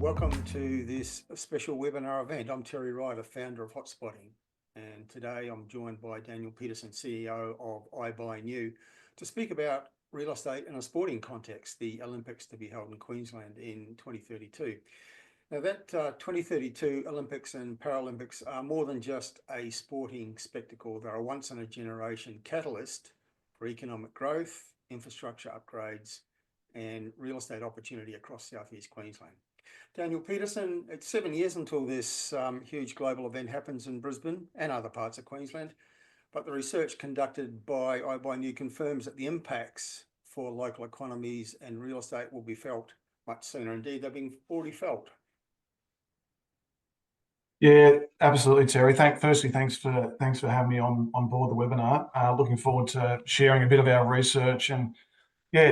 Welcome to this special webinar event. I'm Terry Ryder, founder of Hotspotting, and today I'm joined by Daniel Peterson, CEO of iBuyNew, to speak about real estate in a sporting context, the Olympics to be held in Queensland in 2032. Now that 2032 Olympics and Paralympics are more than just a sporting spectacle. They're a once-in-a-generation catalyst for economic growth, infrastructure upgrades, and real estate opportunity across southeast Queensland. Daniel Peterson, it's 7 years until this huge global event happens in Brisbane and other parts of Queensland, but the research conducted by iBuyNew confirms that the impacts for local economies and real estate will be felt much sooner. Indeed, they're being already felt. Yeah, absolutely, Terry. Firstly, thanks for having me on board the webinar. Looking forward to sharing a bit of our research and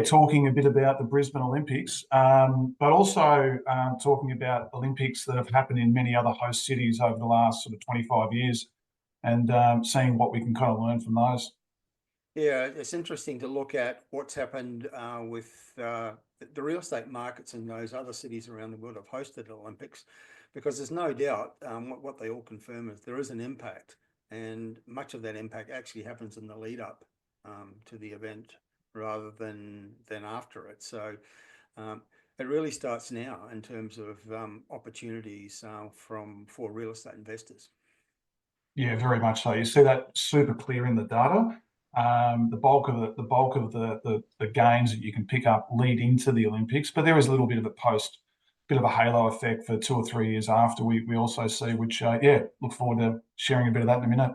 talking a bit about the Brisbane Olympics, but also talking about Olympics that have happened in many other host cities over the last sort of 25 years, and seeing what we can kind of learn from those. Yeah, it's interesting to look at what's happened with the real estate markets in those other cities around the world have hosted Olympics, because there's no doubt what they all confirm is there is an impact, and much of that impact actually happens in the lead up to the event rather than after it. So it really starts now in terms of opportunities for real estate investors. Yeah, very much so. You see that super clear in the data. The bulk of the gains that you can pick up lead into the Olympics, but there is a little bit of a halo effect for 2 or 3 years after. We also see, which look forward to sharing a bit of that in a minute.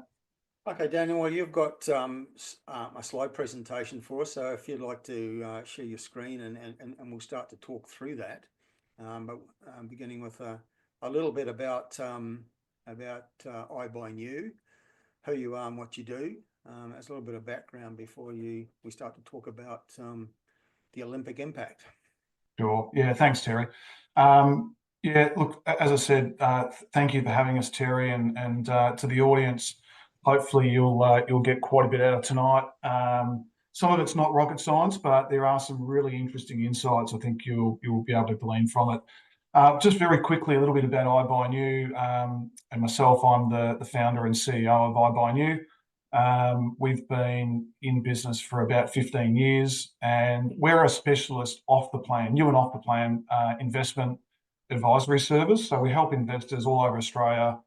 Okay, Daniel, well, you've got a slide presentation for us, so if you'd like to share your screen and we'll start to talk through that. But beginning with a little bit about iBuyNew, who you are and what you do, as a little bit of background before we start to talk about the Olympic impact. Sure. Yeah, thanks, Terry. Look, as I said, thank you for having us, Terry, and to the audience. Hopefully, you'll get quite a bit out of tonight. Some of it's not rocket science, but there are some really interesting insights. I think you'll be able to glean from it. Just very quickly, a little bit about iBuyNew and myself. I'm the founder and CEO of iBuyNew. We've been in business for about 15 years, and we're a specialist new and off the plan investment advisory service. So we help investors all over Australia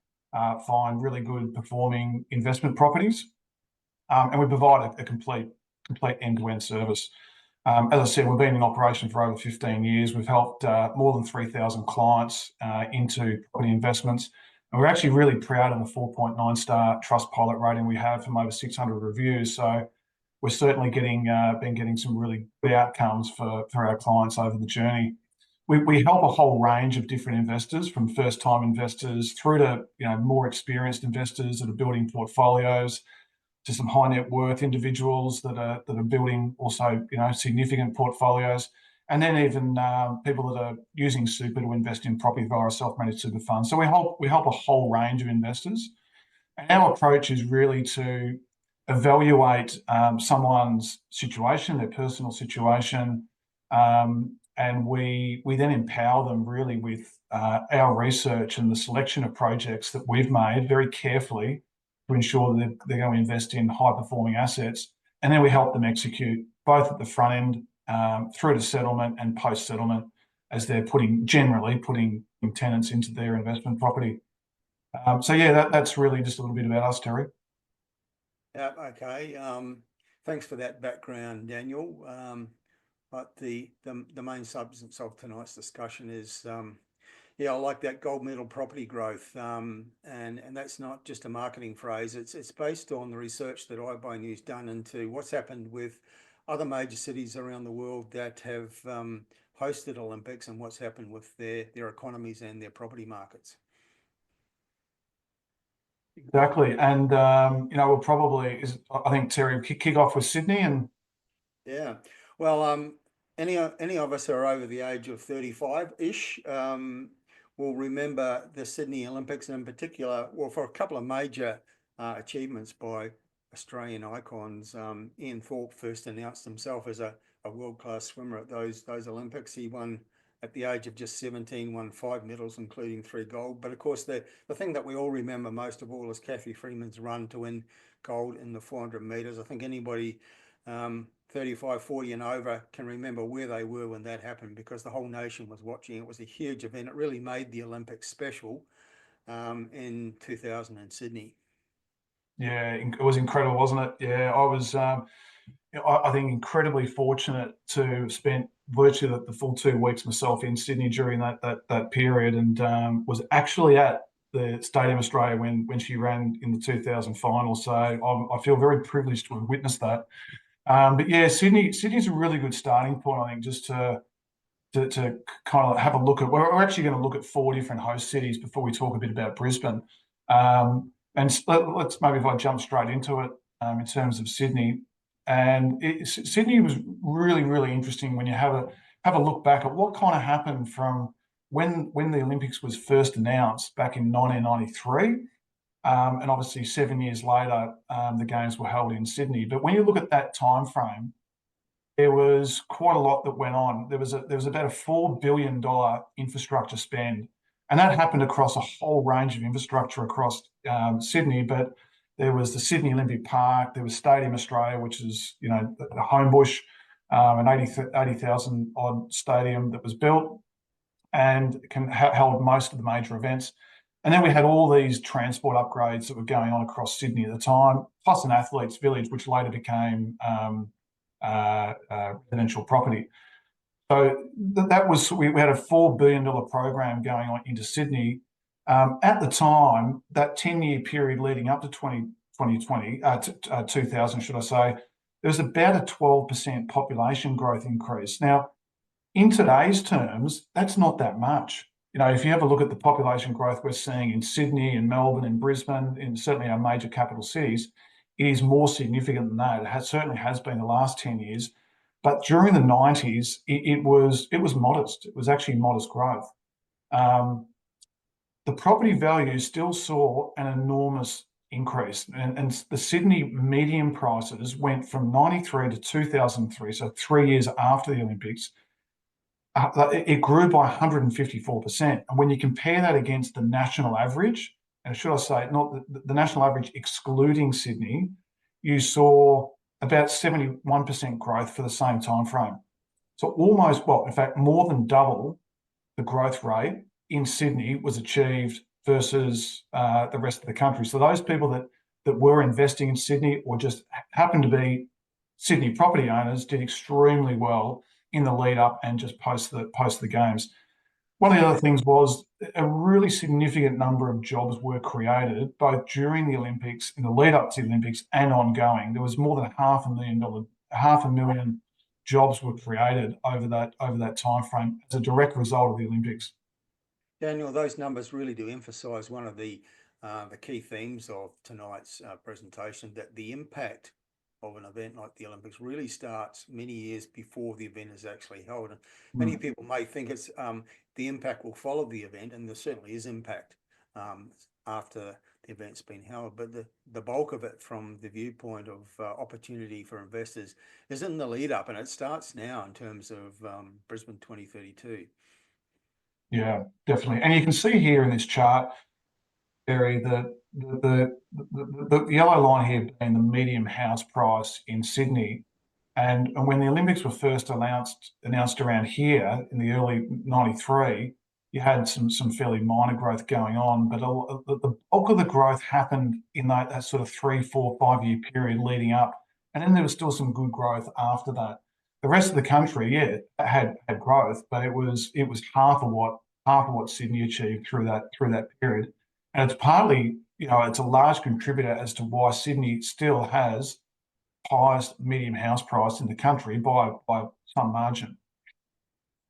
find really good performing investment properties, and we provide a complete end-to-end service. As I said, we've been in operation for over 15 years. We've helped more than 3,000 clients into property investments. And we're actually really proud of the 4.9-star Trustpilot rating we have from over 600 reviews. So we're certainly been getting some really good outcomes for our clients over the journey. We help a whole range of different investors, from first-time investors through to more experienced investors that are building portfolios, to some high net worth individuals that are building also significant portfolios, and then even people that are using super to invest in property via a self-managed super fund. So we help a whole range of investors, and our approach is really to evaluate someone's situation, their personal situation, and we then empower them really with our research and the selection of projects that we've made very carefully to ensure that they're going to invest in high-performing assets. And then we help them execute both at the front end, through to settlement and post-settlement, as they're generally putting tenants into their investment property. That's really just a little bit about us, Terry. Yeah, okay. Thanks for that background, Daniel. But the main substance of tonight's discussion is, I like that gold medal property growth, and that's not just a marketing phrase. It's based on the research that iBuyNew's done into what's happened with other major cities around the world that have hosted Olympics, and what's happened with their economies and their property markets. Exactly, and we'll probably, I think, Terry, kick off with Sydney. And yeah, well, any of us who are over the age of 35-ish will remember the Sydney Olympics, and in particular, for a couple of major achievements by Australian icons. Ian Thorpe first announced himself as a world-class swimmer at those Olympics. He won at the age of just 17, won 5 medals, including 3 gold. But of course, the thing that we all remember most of all is Cathy Freeman's run to win gold in the 400 meters. I think anybody 35, 40 and over can remember where they were when that happened, because the whole nation was watching. It was a huge event. It really made the Olympics special in 2000 in Sydney. Yeah, it was incredible, wasn't it? Yeah, I was, I think, incredibly fortunate to have spent virtually the full 2 weeks myself in Sydney during that period, and was actually at the Stadium Australia when she ran in the 2000 final. So I feel very privileged to have witnessed that. But yeah, Sydney's a really good starting point, I think, just to kind of have a look at. We're actually going to look at 4 different host cities before we talk a bit about Brisbane. And let's maybe, if I jump straight into it, in terms of Sydney. And Sydney was really, really interesting when you have a look back at what kind of happened from when the Olympics was first announced back in 1993. And obviously 7 years later, the games were held in Sydney. But when you look at that time frame, there was quite a lot that went on. There was about a $4 billion infrastructure spend, and that happened across a whole range of infrastructure across Sydney. But there was the Sydney Olympic Park, there was Stadium Australia, which is, you know, the Homebush, an 80,000 odd stadium that was built and held most of the major events. And then we had all these transport upgrades that were going on across Sydney at the time, plus an athletes' village, which later became residential property. So that was, we had a $4 billion program going on into Sydney. At the time, that 10-year period leading up to 2000, should I say, there was about a 12% population growth increase. Now, in today's terms, that's not that much. You know, if you have a look at the population growth we're seeing in Sydney and Melbourne and Brisbane, in certainly our major capital cities, it is more significant than that. It certainly has been the last 10 years. But during the 90s, it was modest. It was actually modest growth. The property value still saw an enormous increase. And the Sydney median prices went from 93 to 2003, so 3 years after the Olympics, it grew by 154%. And when you compare that against the national average, and should I say, not the national average excluding Sydney, you saw about 71% growth for the same time frame. So almost, well, in fact, more than double the growth rate in Sydney was achieved versus the rest of the country. So those people that were investing in Sydney or just happened to be Sydney property owners did extremely well in the lead up and just post the games. One of the other things was a really significant number of jobs were created both during the Olympics, in the lead up to the Olympics, and ongoing. There was more than $500,000 jobs were created over that time frame as a direct result of the Olympics. Daniel, those numbers really do emphasise one of the key themes of tonight's presentation, that the impact of an event like the Olympics really starts many years before the event is actually held. And many people may think it's the impact will follow the event, and there certainly is impact after the event's been held. But the bulk of it, from the viewpoint of opportunity for investors, is in the lead up, and it starts now in terms of Brisbane 2032. Yeah, definitely. And you can see here in this chart, Barry, the yellow line here being the median house price in Sydney. And when the Olympics were first announced around here in the early 93, you had some fairly minor growth going on, but the bulk of the growth happened in that sort of 3, 4, 5 year period leading up. And then there was still some good growth after that. The rest of the country, yeah, had growth, but it was half of what Sydney achieved through that period. And it's partly, it's a large contributor as to why Sydney still has highest median house price in the country by some margin.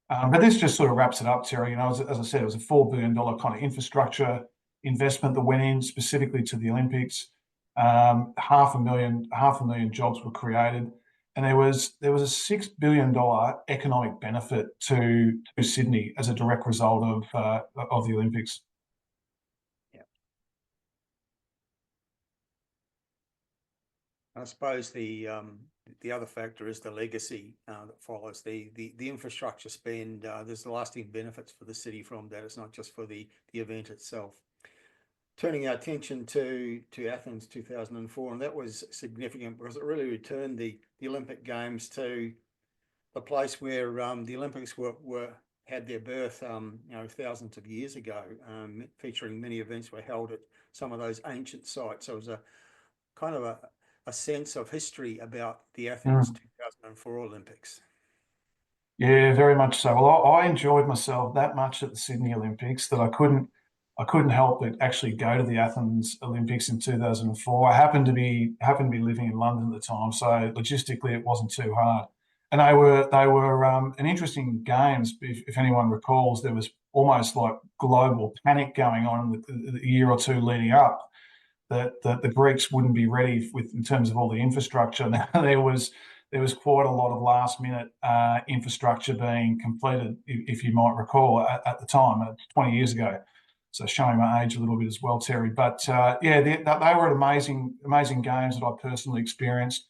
But this just sort of wraps it up, Terry. As I said, it was a $4 billion kind of infrastructure investment that went in specifically to the Olympics. 500,000 jobs were created, and there was a $6 billion economic benefit to Sydney as a direct result of the Olympics. Yeah, I suppose the the other factor is the legacy that follows the infrastructure spend. There's lasting benefits for the city from that. It's not just for the event itself. Turning our attention to Athens 2004, and that was significant because it really returned the Olympic Games to the place where the Olympics had their birth, thousands of years ago, featuring many events were held at some of those ancient sites. So it was a kind of a sense of history about the Athens 2004 Olympics. Yeah, very much so. Well, I enjoyed myself that much at the Sydney Olympics that I couldn't help but actually go to the Athens Olympics in 2004. I happened to be living in London at the time, so logistically it wasn't too hard. And they were an interesting games. If anyone recalls, there was almost like global panic going on in the year or two leading up, that the Greeks wouldn't be ready with in terms of all the infrastructure. Now there was quite a lot of last minute infrastructure being completed, if you might recall, at the time, 20 years ago. So showing my age a little bit as well, Terry. But yeah, they were amazing games that I personally experienced.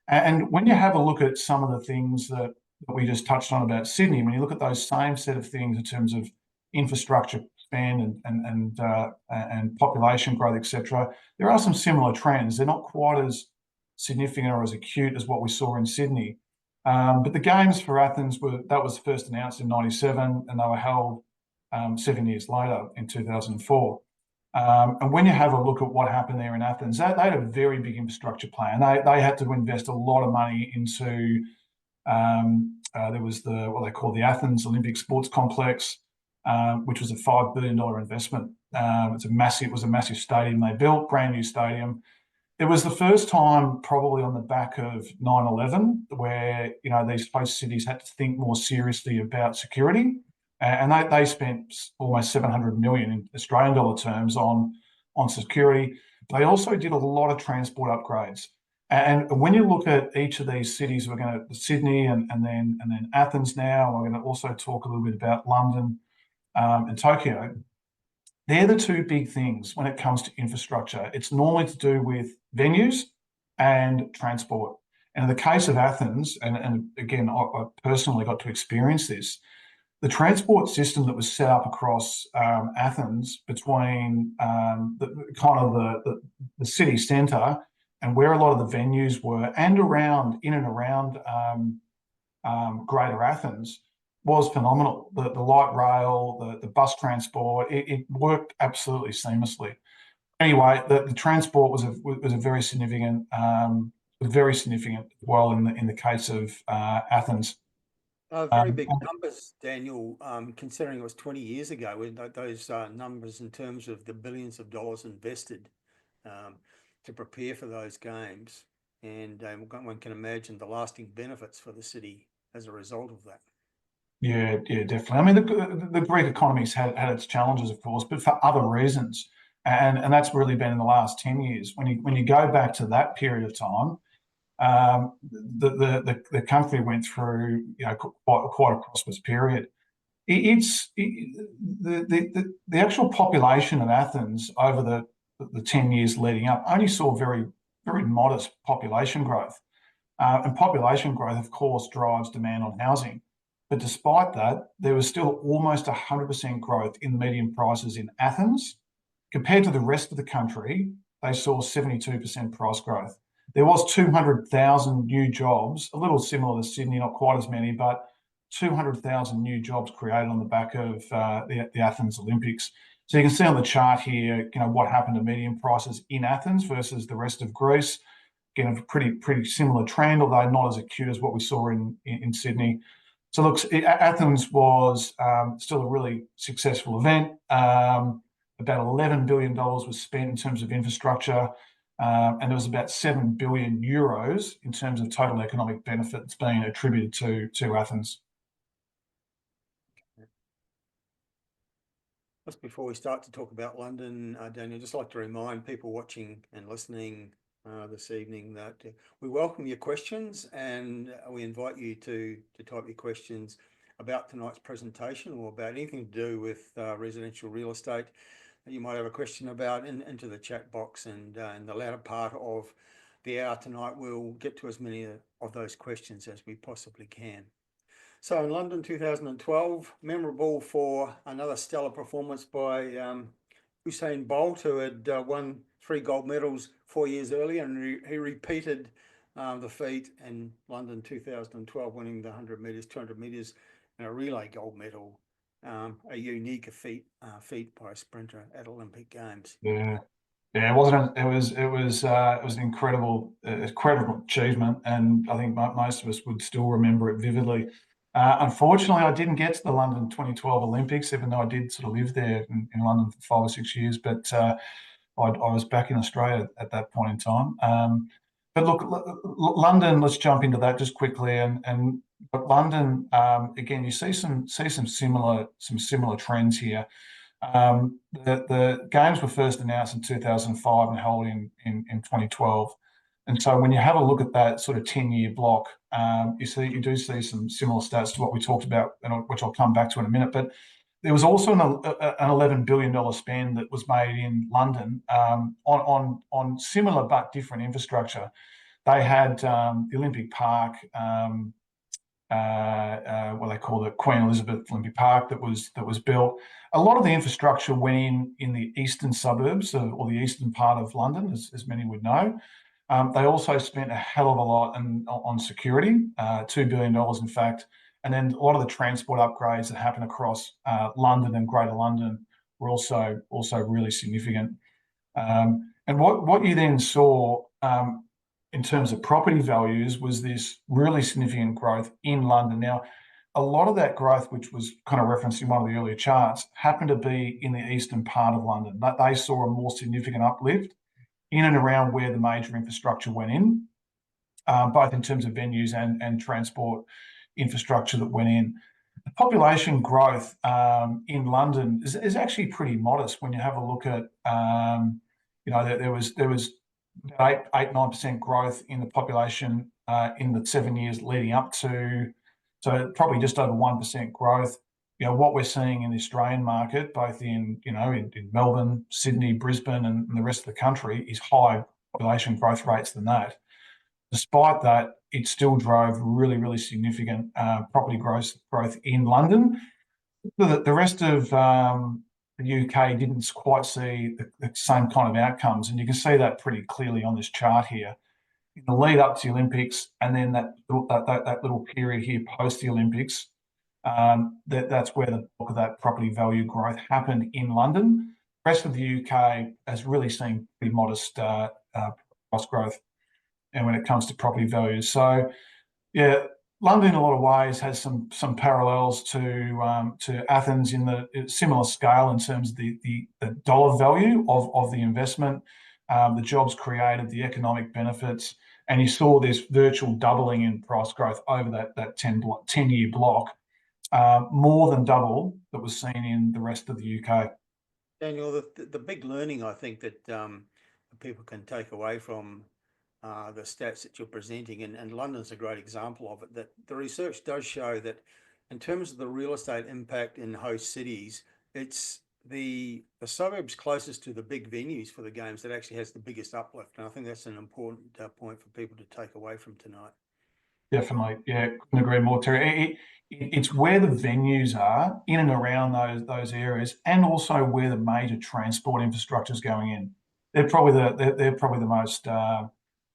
And when you have a look at some of the things that we just touched on about Sydney, when you look at those same set of things in terms of infrastructure spend and population growth, etc., there are some similar trends. They're not quite as significant or as acute as what we saw in Sydney. But the games for Athens was first announced in '97, and they were held 7 years later in 2004. And when you have a look at what happened there in Athens, they had a very big infrastructure plan. They had to invest a lot of money into. There was what they call the Athens Olympic Sports Complex, which was a $5 billion investment. It was a massive stadium they built, brand new stadium. It was the first time, probably on the back of 9/11, where these host cities had to think more seriously about security, and they spent almost 700 million in Australian dollar terms on security. They also did a lot of transport upgrades. And when you look at each of these cities, we're going to Sydney and then Athens now. We're going to also talk a little bit about London and Tokyo. They're the two big things when it comes to infrastructure. It's normally to do with venues and transport. And in the case of Athens, and again, I personally got to experience this, the transport system that was set up across Athens between the city centre and where a lot of the venues were, and in and around Greater Athens, was phenomenal. The light rail, the bus transport, it worked absolutely seamlessly. Anyway, the transport was a very significant, well in the case of Athens. Very big numbers, Daniel, considering it was 20 years ago, with those numbers in terms of the billions of dollars invested to prepare for those games. And one can imagine the lasting benefits for the city as a result of that. Yeah, definitely. I mean, the Greek economy's had its challenges, of course, but for other reasons. And that's really been in the last 10 years. When you go back to that period of time, the country went through quite a prosperous period. The actual population of Athens over the 10 years leading up only saw very, very modest population growth. And population growth, of course, drives demand on housing. But despite that, there was still almost 100% growth in median prices in Athens. Compared to the rest of the country, they saw 72% price growth. There was 200,000 new jobs, a little similar to Sydney, not quite as many, but 200,000 new jobs created on the back of the Athens Olympics. So you can see on the chart here, what happened to median prices in Athens versus the rest of Greece. Again, a pretty similar trend, although not as acute as what we saw in Sydney. So look, Athens was still a really successful event. About $11 billion was spent in terms of infrastructure, and there was about 7 billion euros in terms of total economic benefits being attributed to Athens. Just before we start to talk about London, Daniel, I'd just like to remind people watching and listening this evening that we welcome your questions, and we invite you to type your questions about tonight's presentation or about anything to do with residential real estate that you might have a question about into the chat box, and in the latter part of the hour tonight, we'll get to as many of those questions as we possibly can. So in London 2012, memorable for another stellar performance by Usain Bolt, who had won 3 gold medals 4 years earlier, and he repeated the feat in London 2012, winning the 100 metres, 200 metres, and a relay gold medal, a unique feat by a sprinter at Olympic Games. Yeah. Yeah, it wasn't. It was an incredible achievement, and I think most of us would still remember it vividly. Unfortunately, I didn't get to the London 2012 Olympics, even though I did sort of live there in London for 5 or 6 years. But I was back in Australia at that point in time. But look, London. Let's jump into that just quickly. But London, again, you see some similar trends here. The games were first announced in 2005 and held in 2012. And so when you have a look at that sort of 10-year block, you do see some similar stats to what we talked about, which I'll come back to in a minute. But there was also an $11 billion spend that was made in London on similar but different infrastructure. They had the Olympic Park, what they call the Queen Elizabeth Olympic Park that was built. A lot of the infrastructure went in the eastern suburbs or the eastern part of London, as many would know. They also spent a hell of a lot on security, $2 billion in fact. And then a lot of the transport upgrades that happened across London and Greater London were also really significant. And what you then saw in terms of property values was this really significant growth in London. Now, a lot of that growth, which was kind of referenced in one of the earlier charts, happened to be in the eastern part of London. They saw a more significant uplift in and around where the major infrastructure went in, both in terms of venues and transport infrastructure that went in. The population growth in London is actually pretty modest when you have a look at, there was 8-9% growth in the population in the 7 years leading up to, so probably just over 1% growth. What we're seeing in the Australian market, both in Melbourne, Sydney, Brisbane, and the rest of the country, is high population growth rates than that. Despite that, it still drove really, really significant property growth in London. The rest of the UK didn't quite see the same kind of outcomes, and you can see that pretty clearly on this chart here. In the lead up to the Olympics, and then that little period here post the Olympics, that's where the bulk of that property value growth happened in London. The rest of the UK has really seen pretty modest price growth, and when it comes to property values. So, yeah, London in a lot of ways has some parallels to Athens in the similar scale in terms of the dollar value of the investment, the jobs created, the economic benefits, and you saw this virtual doubling in price growth over that 10-year block, more than double that was seen in the rest of the UK. Daniel, the big learning I think that people can take away from the stats that you're presenting, and London's a great example of it, that the research does show that in terms of the real estate impact in host cities, it's the suburbs closest to the big venues for the games that actually has the biggest uplift. And I think that's an important point for people to take away from tonight. Definitely, yeah, couldn't agree more, Terry. It's where the venues are in and around those areas, and also where the major transport infrastructure is going in. They're probably the most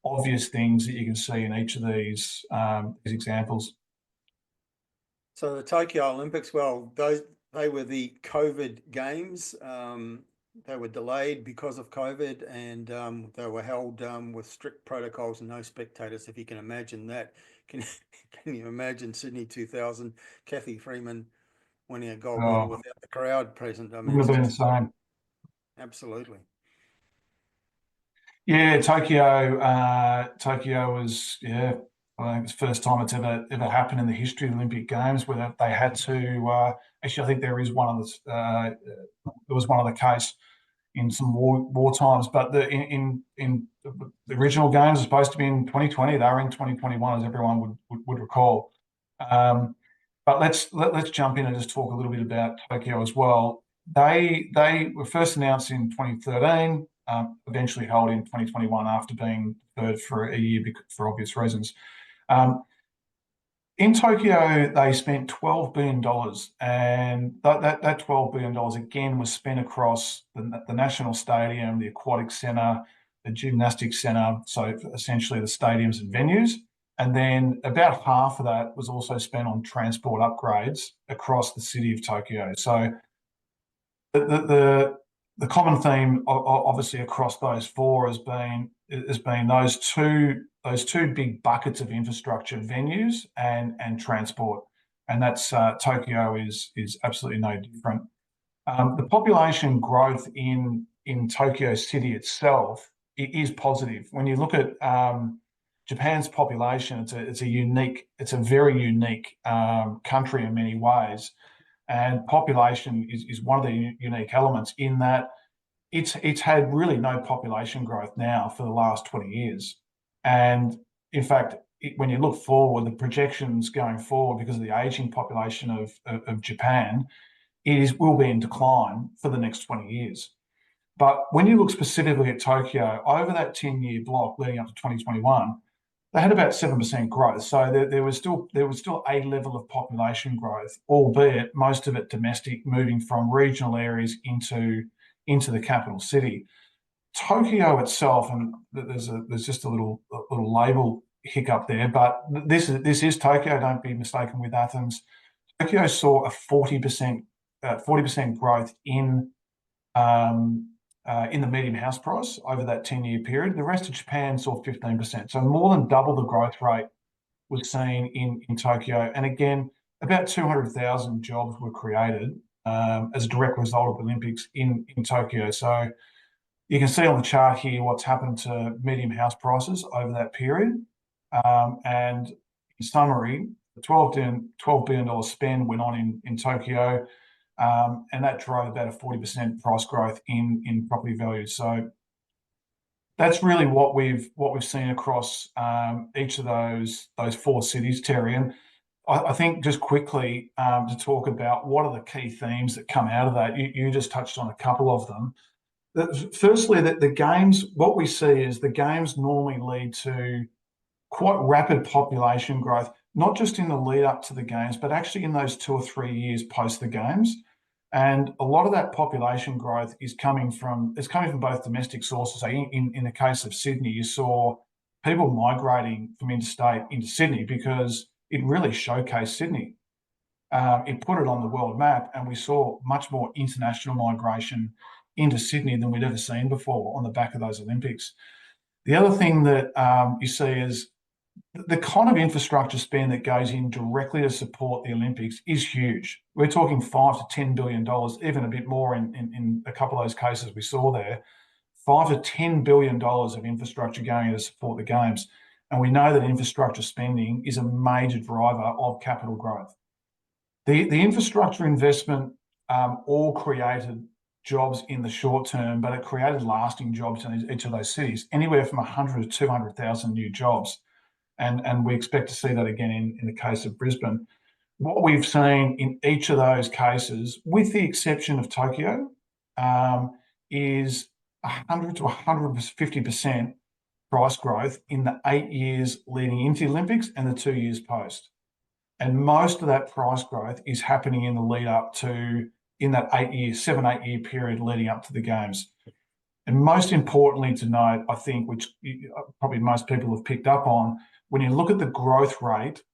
obvious things that you can see in each of these examples. So the Tokyo Olympics, well, they were the COVID games. They were delayed because of COVID, and they were held with strict protocols and no spectators, if you can imagine that. Can you imagine Sydney 2000, Cathy Freeman winning a gold medal without the crowd present? I mean, Would have been the same. Absolutely. Yeah, Tokyo was, I think it's the first time it's ever happened in the history of the Olympic Games where they had to. Actually, I think there was one of the case in some war times, but in the original games was supposed to be in 2020. They were in 2021, as everyone would recall. But let's jump in and just talk a little bit about Tokyo as well. They were first announced in 2013. eventually held in 2021 after being deferred for a year for obvious reasons. In Tokyo, they spent $12 billion, and that $12 billion again was spent across the National Stadium, the Aquatic Centre, the Gymnastics Centre, so essentially the stadiums and venues. And then about half of that was also spent on transport upgrades across the city of Tokyo. So the common theme, obviously, across those four has been those two big buckets of infrastructure: venues and transport, and that's Tokyo is absolutely no different. The population growth in Tokyo City itself is positive. When you look at Japan's population, it's a very unique country in many ways. And population is one of the unique elements in that it's had really no population growth now for the last 20 years. And in fact, when you look forward, the projections going forward, because of the aging population of Japan, will be in decline for the next 20 years. But when you look specifically at Tokyo, over that 10-year block leading up to 2021, they had about 7% growth. So there was still a level of population growth, albeit most of it domestic, moving from regional areas into the capital city. Tokyo itself, and there's just a little label hiccup there, but this is Tokyo. Don't be mistaken with Athens. Tokyo saw a 40% growth in the median house price over that 10-year period. The rest of Japan saw 15%. So more than double the growth rate was seen in Tokyo. And again, about 200,000 jobs were created as a direct result of the Olympics in Tokyo. So you can see on the chart here what's happened to median house prices over that period. And in summary, the $12 billion spend went on in Tokyo. And that drove about a 40% price growth in property values. So that's really what we've seen across each of those four cities, Terry. And I think just quickly to talk about what are the key themes that come out of that. You just touched on a couple of them. Firstly, that the games, what we see is the games normally lead to quite rapid population growth, not just in the lead up to the games, but actually in those 2 or 3 years post the games. And a lot of that population growth is coming from both domestic sources. So in the case of Sydney, you saw people migrating from interstate into Sydney because it really showcased Sydney. It put it on the world map, and we saw much more international migration into Sydney than we'd ever seen before on the back of those Olympics. The other thing that you see is the kind of infrastructure spend that goes in directly to support the Olympics is huge. We're talking $5 to $10 billion, even a bit more in a couple of those cases we saw there. $5 to $10 billion of infrastructure going to support the games. And we know that infrastructure spending is a major driver of capital growth. The infrastructure investment all created jobs in the short term, but it created lasting jobs in each of those cities, anywhere from 100 to 200,000 new jobs. And we expect to see that again in the case of Brisbane. What we've seen in each of those cases, with the exception of Tokyo, is 100 to 150% price growth in the 8 years leading into the Olympics and the 2 years post. And most of that price growth is happening in the lead up to, in that 8 year period leading up to the games. And most importantly to note, I think, which probably most people have picked up on, when you look at the growth rate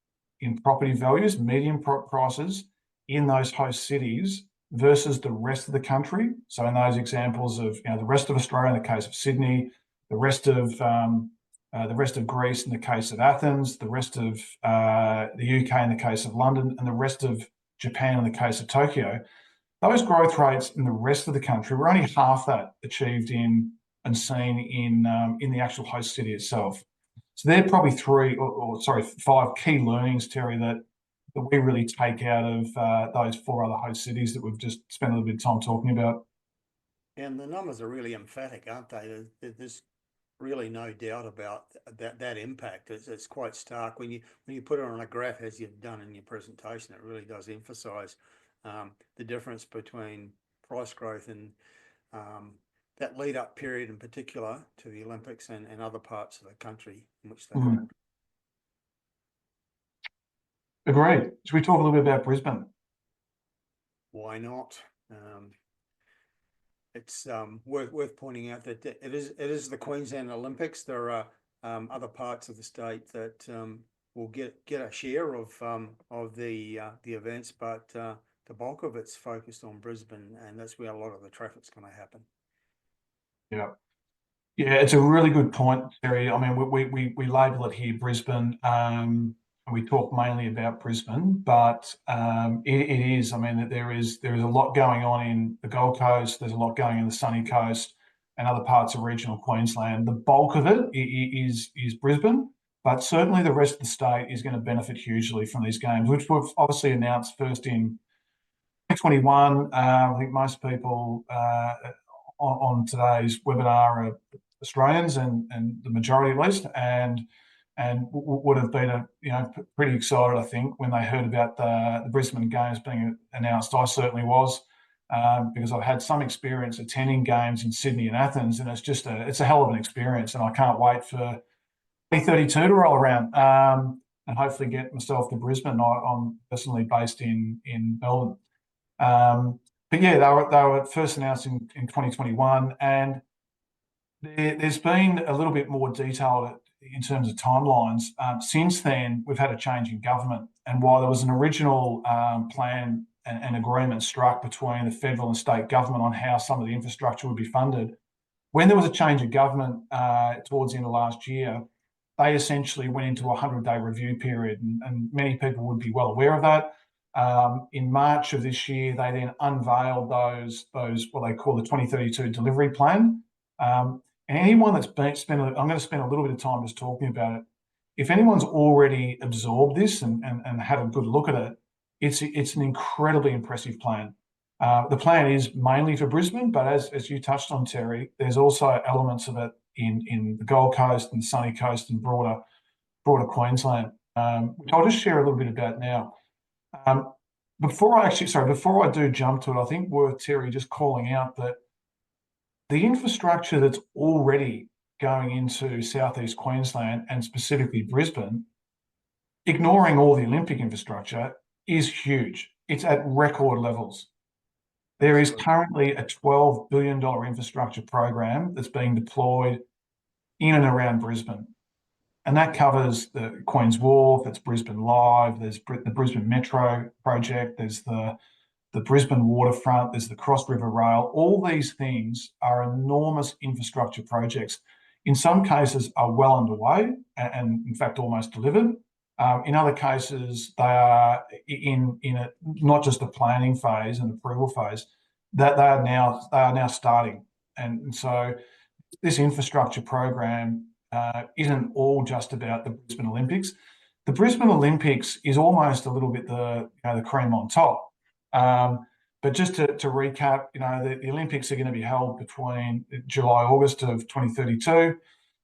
in property values, median prices in those host cities versus the rest of the country. So in those examples of the rest of Australia, in the case of Sydney, the rest of Greece in the case of Athens, the rest of the UK in the case of London, and the rest of Japan in the case of Tokyo, those growth rates in the rest of the country were only half that achieved and seen in the actual host city itself. So they're probably five key learnings, Terry, that we really take out of those four other host cities that we've just spent a little bit of time talking about. And the numbers are really emphatic, aren't they? There's really no doubt about that impact. It's quite stark when you put it on a graph, as you've done in your presentation. It really does emphasise the difference between price growth and that lead up period in particular to the Olympics and other parts of the country in which they Mm. hold. Agreed. Should we talk a little bit about Brisbane? Why not? It's worth pointing out that it is the Queensland Olympics. There are other parts of the state that will get a share of the events, but the bulk of it's focused on Brisbane, and that's where a lot of the traffic's going to happen. Yeah. Yeah, it's a really good point, Terry. I mean, we label it here Brisbane, and we talk mainly about Brisbane, but it is. I mean, there is a lot going on in the Gold Coast. There's a lot going in the Sunny Coast and other parts of regional Queensland. The bulk of it is Brisbane, but certainly the rest of the state is going to benefit hugely from these games, which we've obviously announced first in 2021. I think most people on today's webinar are Australians, and the majority at least, and would have been pretty excited, I think, when they heard about the Brisbane Games being announced. I certainly was, because I've had some experience attending games in Sydney and Athens, and it's a hell of an experience, and I can't wait for 2032 to roll around, and hopefully get myself to Brisbane. I'm personally based in Melbourne. But yeah, they were first announced in 2021, and there's been a little bit more detail in terms of timelines. Since then, we've had a change in government, and while there was an original plan and agreement struck between the federal and state government on how some of the infrastructure would be funded, when there was a change of government towards the end of last year, they essentially went into a 100-day review period, and many people would be well aware of that. In March of this year, they then unveiled those what they call the 2032 delivery plan. And anyone that's I'm going to spend a little bit of time just talking about it. If anyone's already absorbed this and had a good look at it, it's an incredibly impressive plan. The plan is mainly for Brisbane, but as you touched on, Terry, there's also elements of it in the Gold Coast and Sunny Coast and broader Queensland, which I'll just share a little bit about now. Before I do jump to it, I think worth, Terry, just calling out that the infrastructure that's already going into southeast Queensland and specifically Brisbane, ignoring all the Olympic infrastructure, is huge. It's at record levels. There is currently a $12 billion infrastructure program that's being deployed in and around Brisbane. And that covers the Queen's Wharf, it's Brisbane Live, there's the Brisbane Metro project, there's the Brisbane Waterfront, there's the Cross River Rail. All these things are enormous infrastructure projects. In some cases are well underway and in fact almost delivered. In other cases, they are in not just the planning phase and approval phase, that they are now starting. And so this infrastructure program isn't all just about the Brisbane Olympics. The Brisbane Olympics is almost a little bit the cream on top. But just to recap, the Olympics are going to be held between July, August of 2032.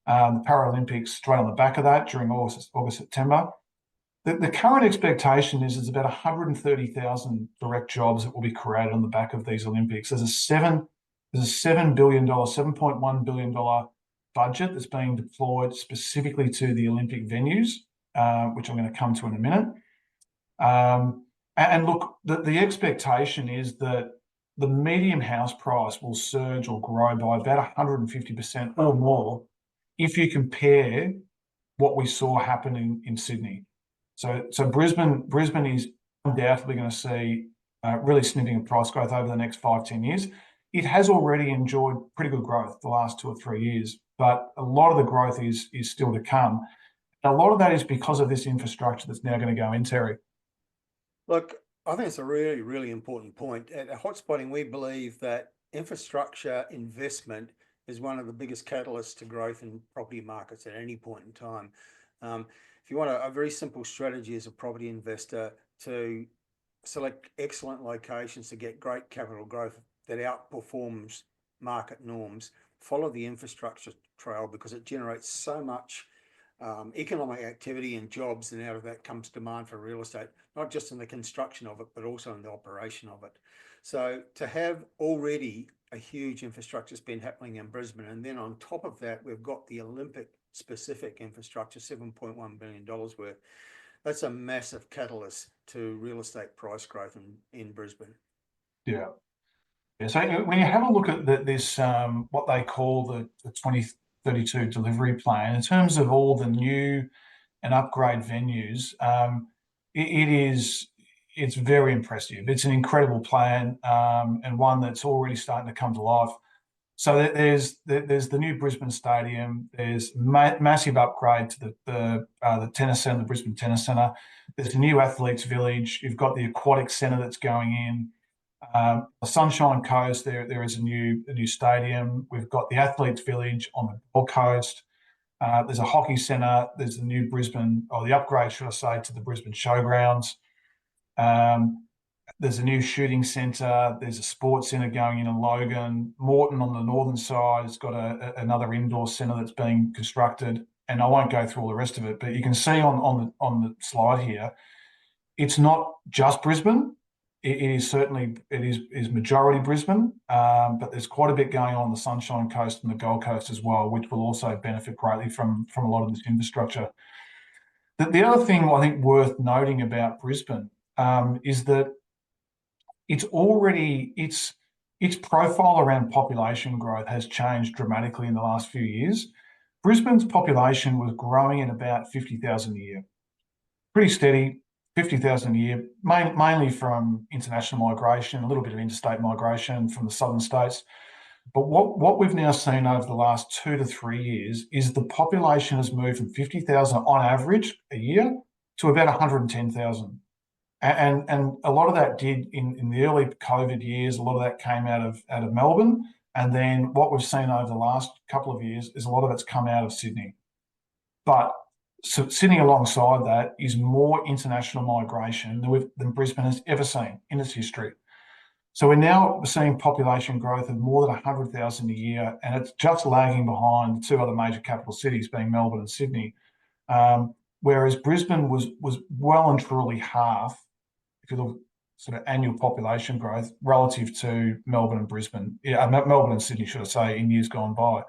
The Paralympics straight on the back of that during August, September. The current expectation is there's about 130,000 direct jobs that will be created on the back of these Olympics. There's a $7 billion, $7.1 billion budget that's being deployed specifically to the Olympic venues, which I'm going to come to in a minute. And look, the expectation is that the median house price will surge or grow by about 150% or more if you compare what we saw happen in Sydney. So Brisbane is undoubtedly going to see really significant price growth over the next 5-10 years. It has already enjoyed pretty good growth the last 2 or 3 years, but a lot of the growth is still to come. And a lot of that is because of this infrastructure that's now going to go in, Terry. Look, I think it's a really, really important point. At Hotspotting, we believe that infrastructure investment is one of the biggest catalysts to growth in property markets at any point in time. If you want a very simple strategy as a property investor to select excellent locations to get great capital growth that outperforms market norms, follow the infrastructure trail because it generates so much economic activity and jobs, and out of that comes demand for real estate, not just in the construction of it, but also in the operation of it. So to have already a huge infrastructure spend happening in Brisbane. And then on top of that, we've got the Olympic specific infrastructure, $7.1 billion worth. That's a massive catalyst to real estate price growth in Brisbane. Yeah. Yeah. So when you have a look at this, what they call the 2032 delivery plan, in terms of all the new and upgrade venues, it's very impressive. It's an incredible plan, and one that's already starting to come to life. So there's the new Brisbane Stadium. There's massive upgrade to the tennis centre, the Brisbane Tennis Centre. There's the new Athletes Village. You've got the aquatic centre that's going in. The Sunshine Coast. There is a new stadium. We've got the Athletes Village on the Gold Coast. There's a hockey centre. There's the new Brisbane, or the upgrade, should I say, to the Brisbane Showgrounds. There's a new shooting centre. There's a sports centre going in Logan. Moreton on the northern side has got another indoor centre that's being constructed. And I won't go through all the rest of it, but you can see on the slide here, it's not just Brisbane. It is majority Brisbane, but there's quite a bit going on the Sunshine Coast and the Gold Coast as well, which will also benefit greatly from a lot of this infrastructure. The other thing I think worth noting about Brisbane is that its profile around population growth has changed dramatically in the last few years. Brisbane's population was growing at about 50,000 a year, pretty steady. 50,000 a year, mainly from international migration, a little bit of interstate migration from the southern states. But what we've now seen over the last 2 to 3 years is the population has moved from 50,000 on average a year to about 110,000. And a lot of that did in the early COVID years, a lot of that came out of Melbourne. And then what we've seen over the last couple of years is a lot of it's come out of Sydney. But sitting alongside that is more international migration than Brisbane has ever seen in its history. So we're now seeing population growth of more than 100,000 a year, and it's just lagging behind the two other major capital cities, being Melbourne and Sydney. Whereas Brisbane was well and truly half, if you look sort of annual population growth relative to Melbourne and Brisbane, Melbourne and Sydney, should I say, in years gone by.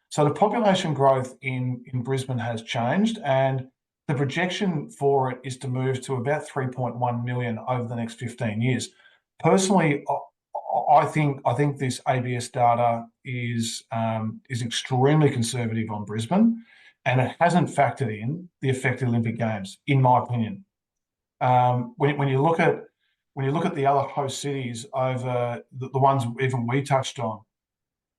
So the population growth in Brisbane has changed, and the projection for it is to move to about 3.1 million over the next 15 years. Personally, I think this ABS data is extremely conservative on Brisbane, and it hasn't factored in the effect of the Olympic Games, in my opinion. When you look at the other host cities over the ones even we touched on,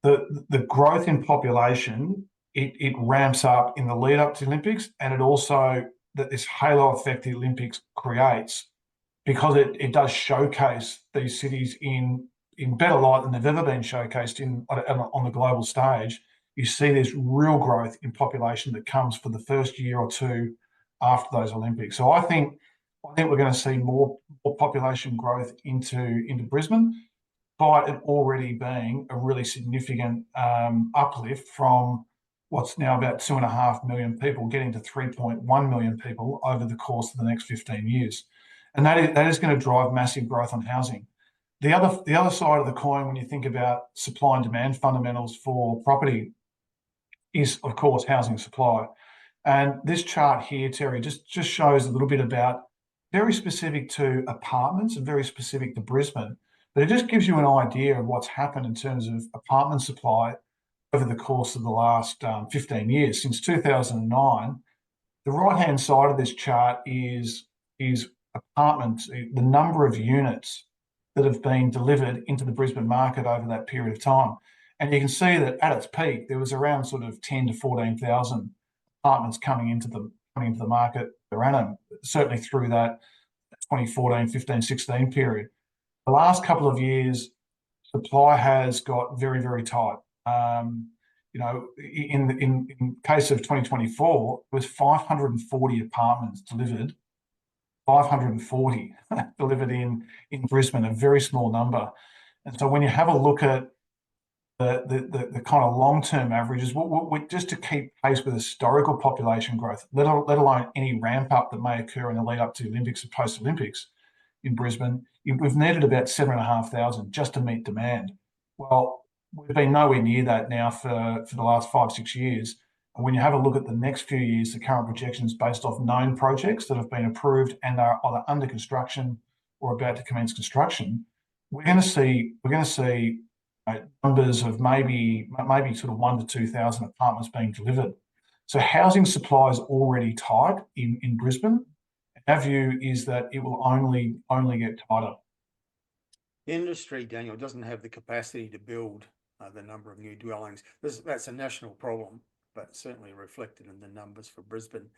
the growth in population, it ramps up in the lead up to the Olympics, and it also, that this halo effect the Olympics creates, because it does showcase these cities in better light than they've ever been showcased on the global stage. You see this real growth in population that comes for the first year or two after those Olympics. So I think we're going to see more population growth into Brisbane, despite it already being a really significant uplift from what's now about 2.5 million people getting to 3.1 million people over the course of the next 15 years. And that is going to drive massive growth on housing. The other side of the coin, when you think about supply and demand fundamentals for property, is of course housing supply. And this chart here, Terry, just shows a little bit about, very specific to apartments and very specific to Brisbane, but it just gives you an idea of what's happened in terms of apartment supply over the course of the last 15 years. Since 2009, the right-hand side of this chart is apartments, the number of units that have been delivered into the Brisbane market over that period of time. And you can see that at its peak, there was around sort of 10 to 14,000 apartments coming into the market per annum, certainly through that 2014, 15, 16 period. The last couple of years, supply has got very, very tight. In case of 2024, it was 540 apartments delivered, 540 delivered in Brisbane, a very small number. And so when you have a look at the kind of long-term averages, just to keep pace with historical population growth, let alone any ramp up that may occur in the lead up to the Olympics and post-Olympics in Brisbane, we've needed about 7,500 just to meet demand. Well, we've been nowhere near that now for the last 5, 6 years. And when you have a look at the next few years, the current projections based off known projects that have been approved and are either under construction or about to commence construction, we're going to see numbers of maybe sort of 1 to 2,000 apartments being delivered. So housing supply is already tight in Brisbane. Our view is that it will only get tighter. The industry, Daniel, doesn't have the capacity to build the number of new dwellings. That's a national problem, but certainly reflected in the numbers for Brisbane.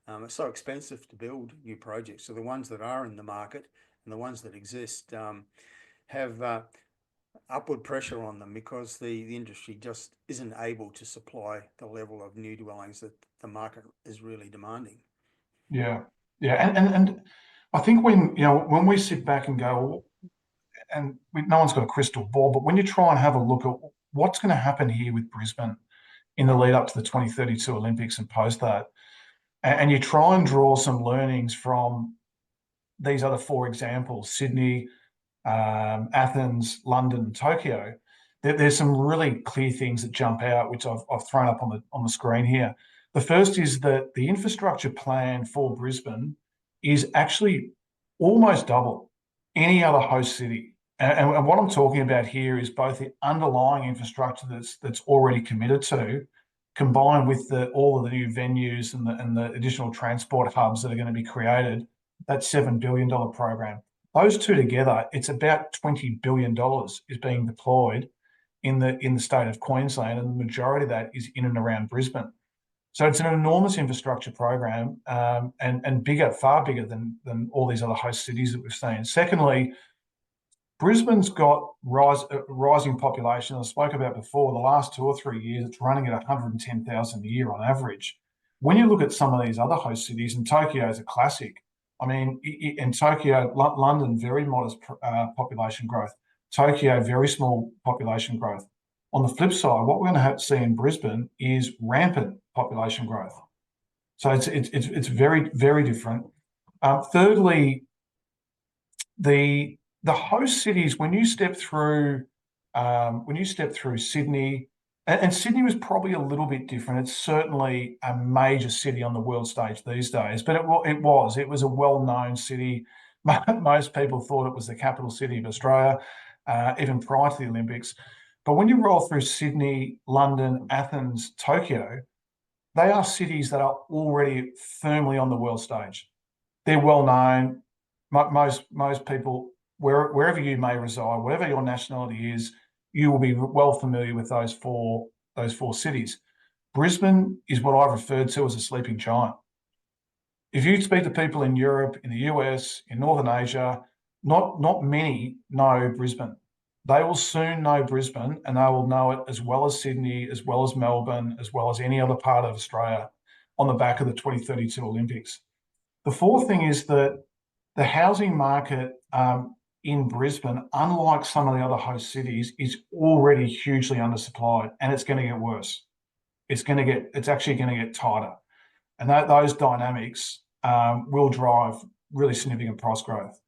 It's so expensive to build new projects. So the ones that are in the market and the ones that exist have upward pressure on them because the industry just isn't able to supply the level of new dwellings that the market is really demanding. Yeah, yeah, and I think when we sit back and go, no one's got a crystal ball, but when you try and have a look at what's going to happen here with Brisbane in the lead up to the 2032 Olympics and post that, and you try and draw some learnings from these other four examples, Sydney, Athens, London, and Tokyo, there's some really clear things that jump out, which I've thrown up on the screen here. The first is that the infrastructure plan for Brisbane is actually almost double any other host city. And what I'm talking about here is both the underlying infrastructure that's already committed to, combined with all of the new venues and the additional transport hubs that are going to be created. That $7 billion program. Those two together, it's about $20 billion is being deployed in the state of Queensland, and the majority of that is in and around Brisbane. So it's an enormous infrastructure program, and bigger, far bigger than all these other host cities that we've seen. Secondly, Brisbane's got rising population. I spoke about before, the last 2 or 3 years, it's running at 110,000 a year on average. When you look at some of these other host cities, and Tokyo is a classic. I mean, in Tokyo, London, very modest population growth. Tokyo, very small population growth. On the flip side, what we're going to have to see in Brisbane is rampant population growth. So it's very, very different. Thirdly, the host cities, when you step through Sydney, and Sydney was probably a little bit different. It's certainly a major city on the world stage these days, but it was a well-known city. Most people thought it was the capital city of Australia, even prior to the Olympics. But when you roll through Sydney, London, Athens, Tokyo, they are cities that are already firmly on the world stage. They're well known. Most people, wherever you may reside, whatever your nationality is, you will be well familiar with those four cities. Brisbane is what I've referred to as a sleeping giant. If you speak to people in Europe, in the US, in Northern Asia, not many know Brisbane. They will soon know Brisbane, and they will know it as well as Sydney, as well as Melbourne, as well as any other part of Australia on the back of the 2032 Olympics. The fourth thing is that the housing market in Brisbane, unlike some of the other host cities, is already hugely undersupplied, and it's going to get worse. It's actually going to get tighter, and those dynamics will drive really significant price growth.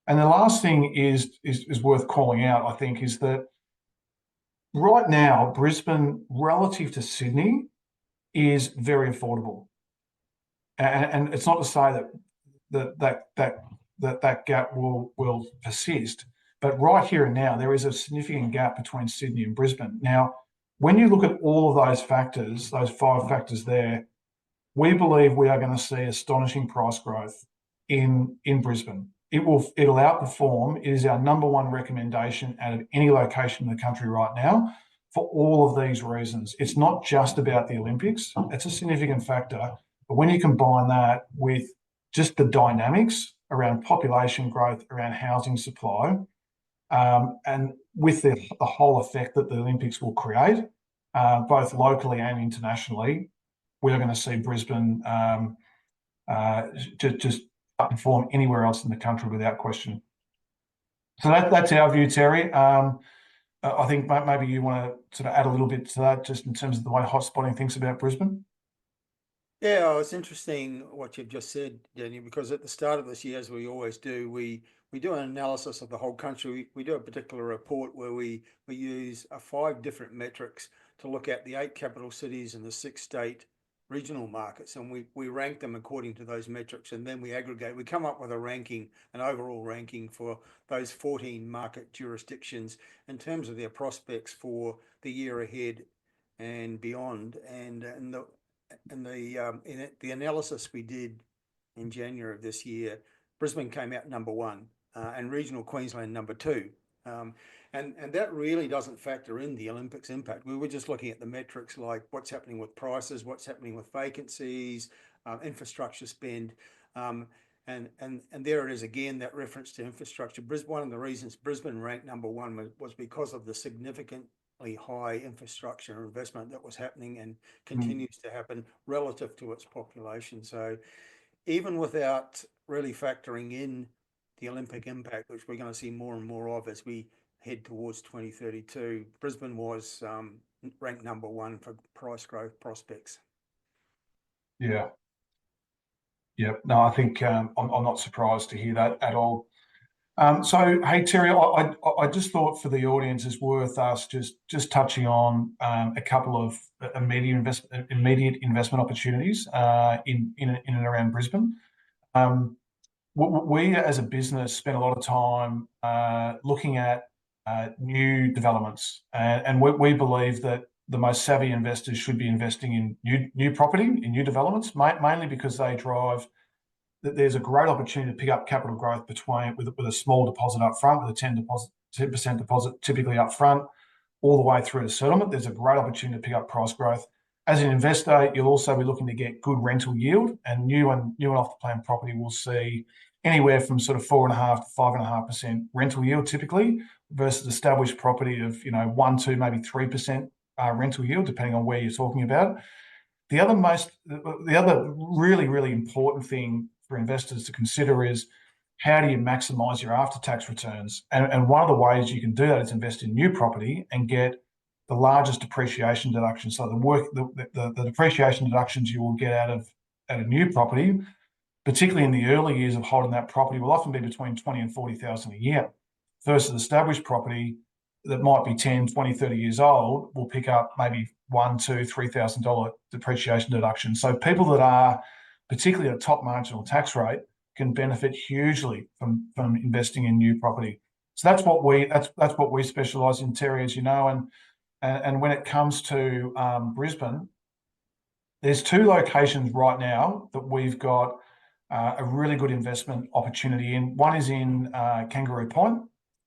And the last thing is worth calling out, I think, is that right now Brisbane, relative to Sydney, is very affordable, and it's not to say that gap will persist. But right here and now, there is a significant gap between Sydney and Brisbane. Now, when you look at all of those factors, those 5 factors there, we believe we are going to see astonishing price growth in Brisbane. It'll outperform. It is our number one recommendation out of any location in the country right now for all of these reasons. It's not just about the Olympics. It's a significant factor. But when you combine that with just the dynamics around population growth, around housing supply, and with the whole effect that the Olympics will create, both locally and internationally, we're going to see Brisbane just outperform anywhere else in the country without question. So that's our view, Terry. I think maybe you want to sort of add a little bit to that, just in terms of the way Hotspotting thinks about Brisbane. Yeah, it's interesting what you've just said, Daniel, because at the start of this year, as we always do, we do an analysis of the whole country. We do a particular report where we use 5 different metrics to look at the 8 capital cities and the 6 state regional markets, and we rank them according to those metrics, and then we aggregate. We come up with a ranking, an overall ranking for those 14 market jurisdictions in terms of their prospects for the year ahead and beyond. In the analysis we did in January of this year, Brisbane came out number 1, and regional Queensland number 2. And that really doesn't factor in the Olympics impact. We were just looking at the metrics like what's happening with prices, what's happening with vacancies, infrastructure spend. And there it is again, that reference to infrastructure. One of the reasons Brisbane ranked number 1 was because of the significantly high infrastructure investment that was happening and continues to happen relative to its population. So even without really factoring in the Olympic impact, which we're going to see more and more of as we head towards 2032, Brisbane was ranked number 1 for price growth prospects. Yeah. Yep. No, I think I'm not surprised to hear that at all. So, hey Terry, I just thought for the audience it's worth us just touching on a couple of immediate investment opportunities in and around Brisbane. We as a business spend a lot of time looking at new developments, and we believe that the most savvy investors should be investing in new property, in new developments, mainly because they drive that there's a great opportunity to pick up capital growth with a small deposit up front, with a 10% deposit typically up front, all the way through to settlement. There's a great opportunity to pick up price growth. As an investor, you'll also be looking to get good rental yield, and new and off the plan property will see anywhere from sort of 4.5% to 5.5% rental yield typically, versus established property of 1, 2, maybe 3% rental yield, depending on where you're talking about. The other really, really important thing for investors to consider is how do you maximize your after-tax returns? And one of the ways you can do that is invest in new property and get the largest depreciation deduction. So the depreciation deductions you will get out of a new property, particularly in the early years of holding that property, will often be between 20 and 40,000 a year. Versus established property that might be 10, 20, 30 years old will pick up maybe $1,000, $2,000, $3,000 depreciation deduction. So people that are particularly at a top marginal tax rate can benefit hugely from investing in new property. So that's what we specialise in, Terry, as you know. And when it comes to Brisbane, there's 2 locations right now that we've got a really good investment opportunity in. One is in Kangaroo Point,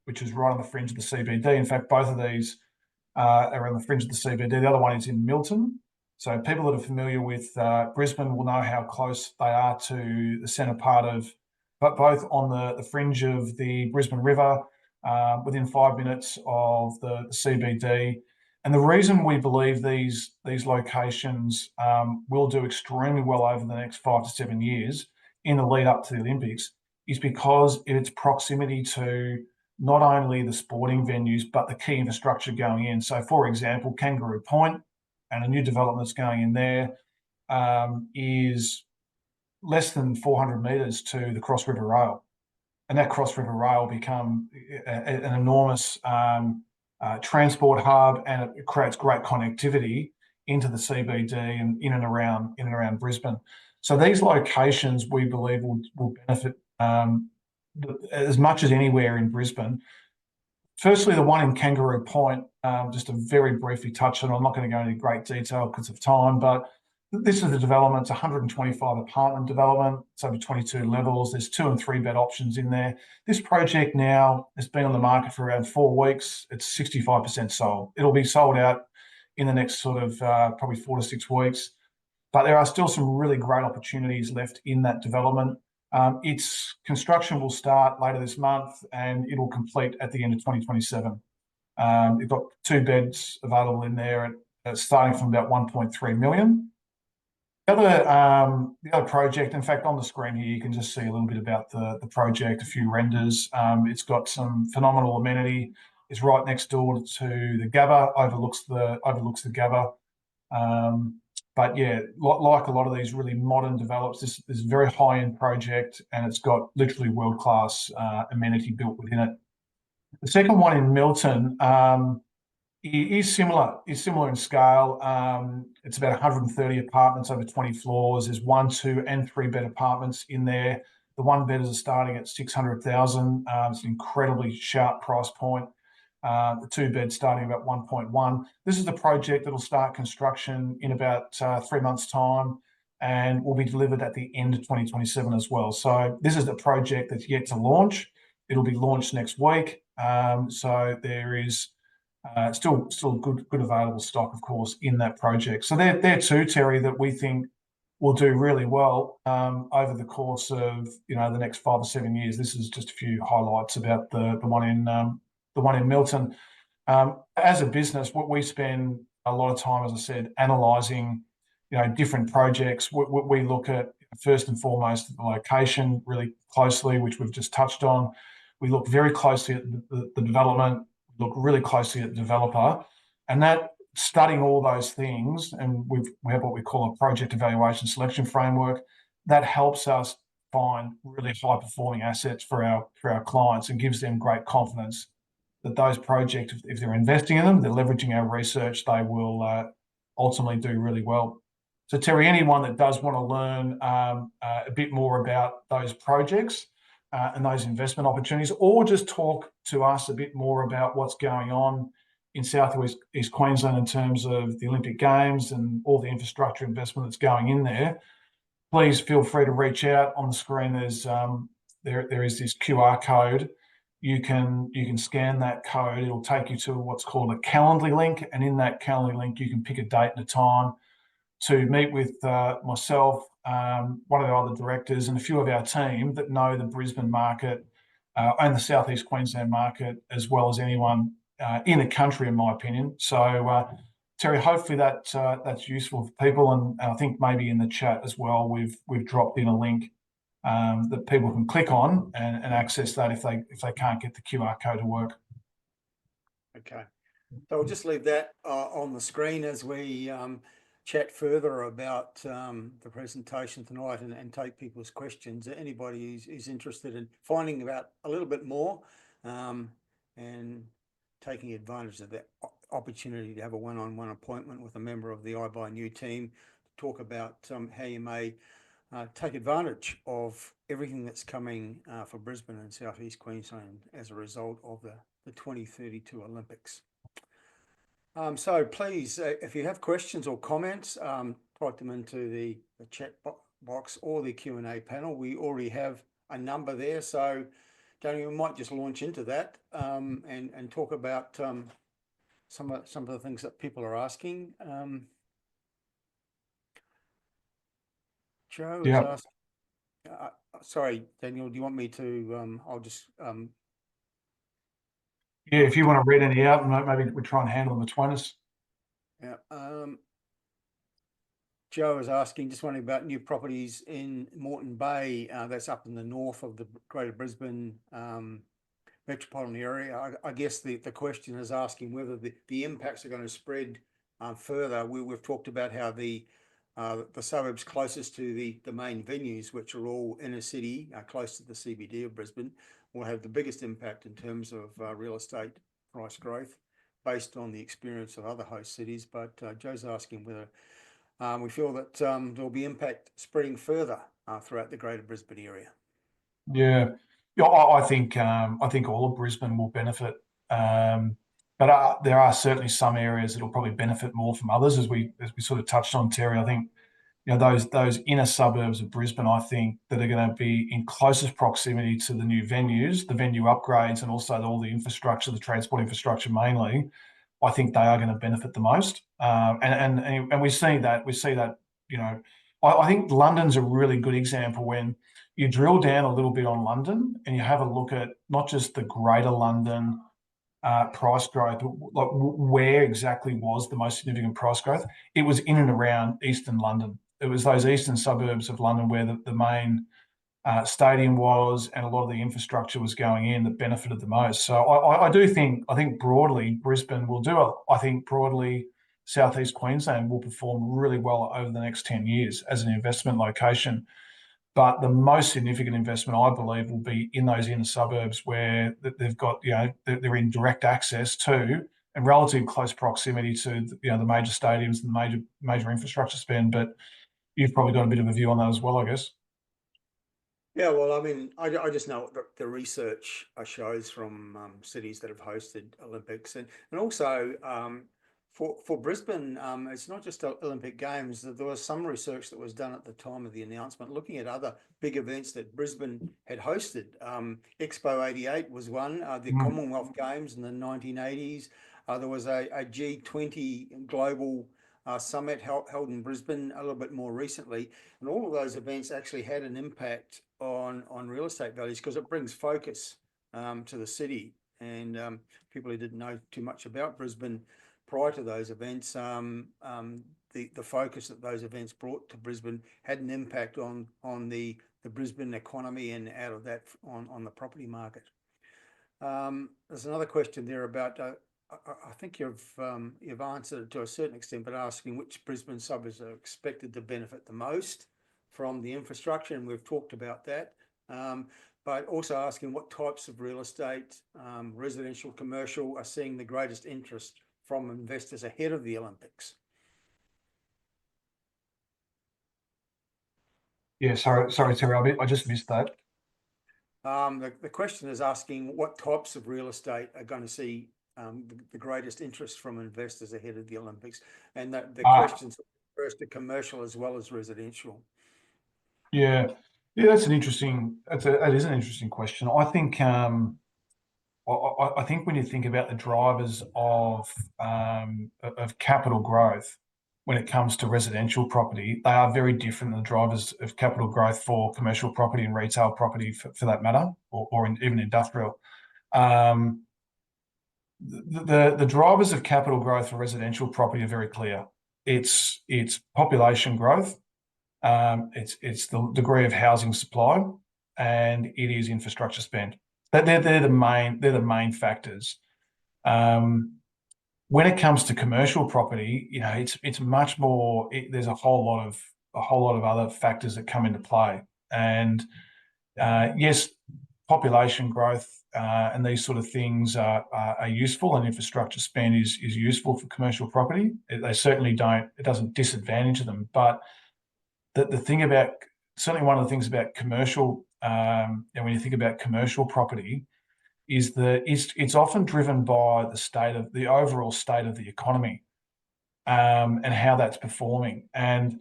which is right on the fringe of the CBD. In fact, both of these are on the fringe of the CBD. The other one is in Milton. So people that are familiar with Brisbane will know how close they are to the centre part of, but both on the fringe of the Brisbane River, within 5 minutes of the CBD. And the reason we believe these locations will do extremely well over the next 5 to 7 years in the lead up to the Olympics is because of its proximity to not only the sporting venues, but the key infrastructure going in. So, for example, Kangaroo Point and a new development that's going in there is less than 400 metres to the Cross River Rail. And that Cross River Rail will become an enormous transport hub, and it creates great connectivity into the CBD and in and around Brisbane. So these locations, we believe, will benefit as much as anywhere in Brisbane. Firstly, the one in Kangaroo Point, just to very briefly touch on, I'm not going to go into great detail because of time, but this is the development. It's 125 apartment development. It's over 22 levels. There's 2 and 3 bed options in there. This project now has been on the market for around 4 weeks. It's 65% sold. It'll be sold out in the next sort of probably 4 to 6 weeks. But there are still some really great opportunities left in that development. Its construction will start later this month and it'll complete at the end of 2027. You've got 2 beds available in there, starting from about 1.3 million. The other project, in fact, on the screen here, you can just see a little bit about the project, a few renders. It's got some phenomenal amenity. It's right next door to the Gabba, overlooks the Gabba. But yeah, like a lot of these really modern develops, this is a very high-end project, and it's got literally world-class amenity built within it. The second one in Milton is similar. Is similar in scale. It's about 130 apartments over 20 floors. There's 1, 2, and 3 bed apartments in there. The 1 bedders are starting at 600,000. It's an incredibly sharp price point. The 2 beds starting about 1.1. This is the project that will start construction in about 3 months' time, and will be delivered at the end of 2027 as well. So this is the project that's yet to launch. It'll be launched next week. So there is still good available stock, of course, in that project. So they're two, Terry, that we think will do really well over the course of the next 5 or 7 years. This is just a few highlights about the one in Milton. As a business, what we spend a lot of time, as I said, analysing different projects. We look at, first and foremost, the location really closely, which we've just touched on. We look very closely at the development, look really closely at the developer, and that studying all those things, and we have what we call a project evaluation selection framework that helps us find really high performing assets for our clients and gives them great confidence that those projects, if they're investing in them, they're leveraging our research, they will ultimately do really well. So Terry, anyone that does want to learn a bit more about those projects and those investment opportunities, or just talk to us a bit more about what's going on in South East Queensland in terms of the Olympic Games and all the infrastructure investment that's going in there, please feel free to reach out. On the screen, there is this QR code. You can scan that code. It'll take you to what's called a Calendly link, and in that Calendly link, you can pick a date and a time to meet with myself, one of the other directors, and a few of our team that know the Brisbane market and the South East Queensland market as well as anyone in the country, in my opinion. So, Terry, hopefully that's useful for people, and I think maybe in the chat as well, we've dropped in a link that people can click on and access that if they can't get the QR code to work. Okay, so we'll just leave that on the screen as we chat further about the presentation tonight and take people's questions. Anybody who's interested in finding out a little bit more and taking advantage of that opportunity to have a one-on-one appointment with a member of the iBuyNew team to talk about how you may take advantage of everything that's coming for Brisbane and South East Queensland as a result of the 2032 Olympics. So please, if you have questions or comments, type them into the chat box or the Q&A panel. We already have a number there, so Daniel, we might just launch into that and talk about some of the things that people are asking. Joe is asking. Sorry, Daniel, do you want me to? I'll just. Yeah, if you want to read any out, maybe we try and handle them between us. Yeah. Joe is asking, just wondering about new properties in Moreton Bay. That's up in the north of the Greater Brisbane metropolitan area. I guess the question is asking whether the impacts are going to spread further. We've talked about how the suburbs closest to the main venues, which are all inner city, close to the CBD of Brisbane, will have the biggest impact in terms of real estate price growth based on the experience of other host cities. But Joe's asking whether we feel that there'll be impact spreading further throughout the Greater Brisbane area. Yeah, I think all of Brisbane will benefit, but there are certainly some areas that will probably benefit more from others, as we sort of touched on, Terry. I think those inner suburbs of Brisbane, I think, that are going to be in closest proximity to the new venues, the venue upgrades, and also all the infrastructure, the transport infrastructure mainly. I think they are going to benefit the most, and we see that. I think London's a really good example. When you drill down a little bit on London and you have a look at not just the Greater London price growth, but like where exactly was the most significant price growth? It was in and around Eastern London. It was those eastern suburbs of London where the main stadium was, and a lot of the infrastructure was going in that benefited the most. So I think broadly Brisbane will do. I think broadly Southeast Queensland will perform really well over the next 10 years as an investment location. But the most significant investment, I believe, will be in those inner suburbs where they've got, they're in direct access to and relative close proximity to, the major stadiums and the major infrastructure spend. But you've probably got a bit of a view on that as well, I guess. Yeah, well, I mean, I just know the research shows from cities that have hosted Olympics, and also for Brisbane, it's not just Olympic Games. There was some research that was done at the time of the announcement, looking at other big events that Brisbane had hosted. Expo '88 was one. The Commonwealth Games in the 1980s. There was a G20 global summit held in Brisbane a little bit more recently, and all of those events actually had an impact on real estate values because it brings focus to the city. And people who didn't know too much about Brisbane prior to those events, the focus that those events brought to Brisbane had an impact on the Brisbane economy and out of that on the property market. There's another question there about I think you've answered it to a certain extent, but asking which Brisbane suburbs are expected to benefit the most from the infrastructure, and we've talked about that. But also asking what types of real estate, residential, commercial, are seeing the greatest interest from investors ahead of the Olympics. Yeah, sorry, Terry, I just missed that. The question is asking what types of real estate are going to see the greatest interest from investors ahead of the Olympics, and that the questions first to commercial as well as residential. Yeah, that is an interesting question. I think I think when you think about the drivers of capital growth when it comes to residential property, they are very different than the drivers of capital growth for commercial property and retail property, for that matter, or even industrial. The drivers of capital growth for residential property are very clear. It's population growth, it's the degree of housing supply, and it is infrastructure spend. They're the main factors. When it comes to commercial property, it's much more. There's a whole lot of other factors that come into play, and yes, population growth and these sort of things are useful, and infrastructure spend is useful for commercial property. They certainly don't. It doesn't disadvantage them, but the thing about, certainly one of the things about commercial, and when you think about commercial property, is that it's often driven by the overall state of the economy, and how that's performing. And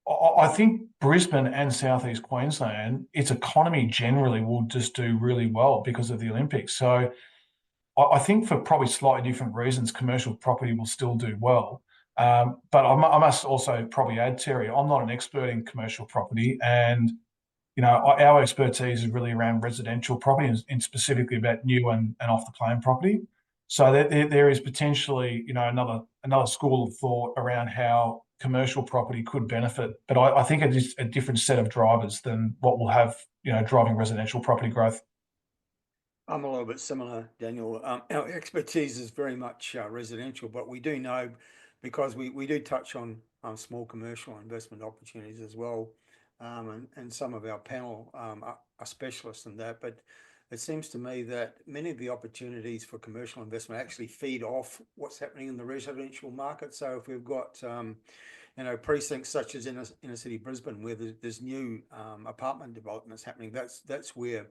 I think Brisbane and Southeast Queensland, its economy generally will just do really well because of the Olympics. So I think for probably slightly different reasons, commercial property will still do well. But I must also probably add, Terry, I'm not an expert in commercial property, and our expertise is really around residential property and specifically about new and off the plan property. So there is potentially another school of thought around how commercial property could benefit, but I think it is a different set of drivers than what will have driving residential property growth. I'm a little bit similar, Daniel. Our expertise is very much residential, but we do know, because we do touch on small commercial investment opportunities as well, and some of our panel are specialists in that. But it seems to me that many of the opportunities for commercial investment actually feed off what's happening in the residential market. So if we've got precincts such as inner city Brisbane, where there's new apartment developments happening, that's where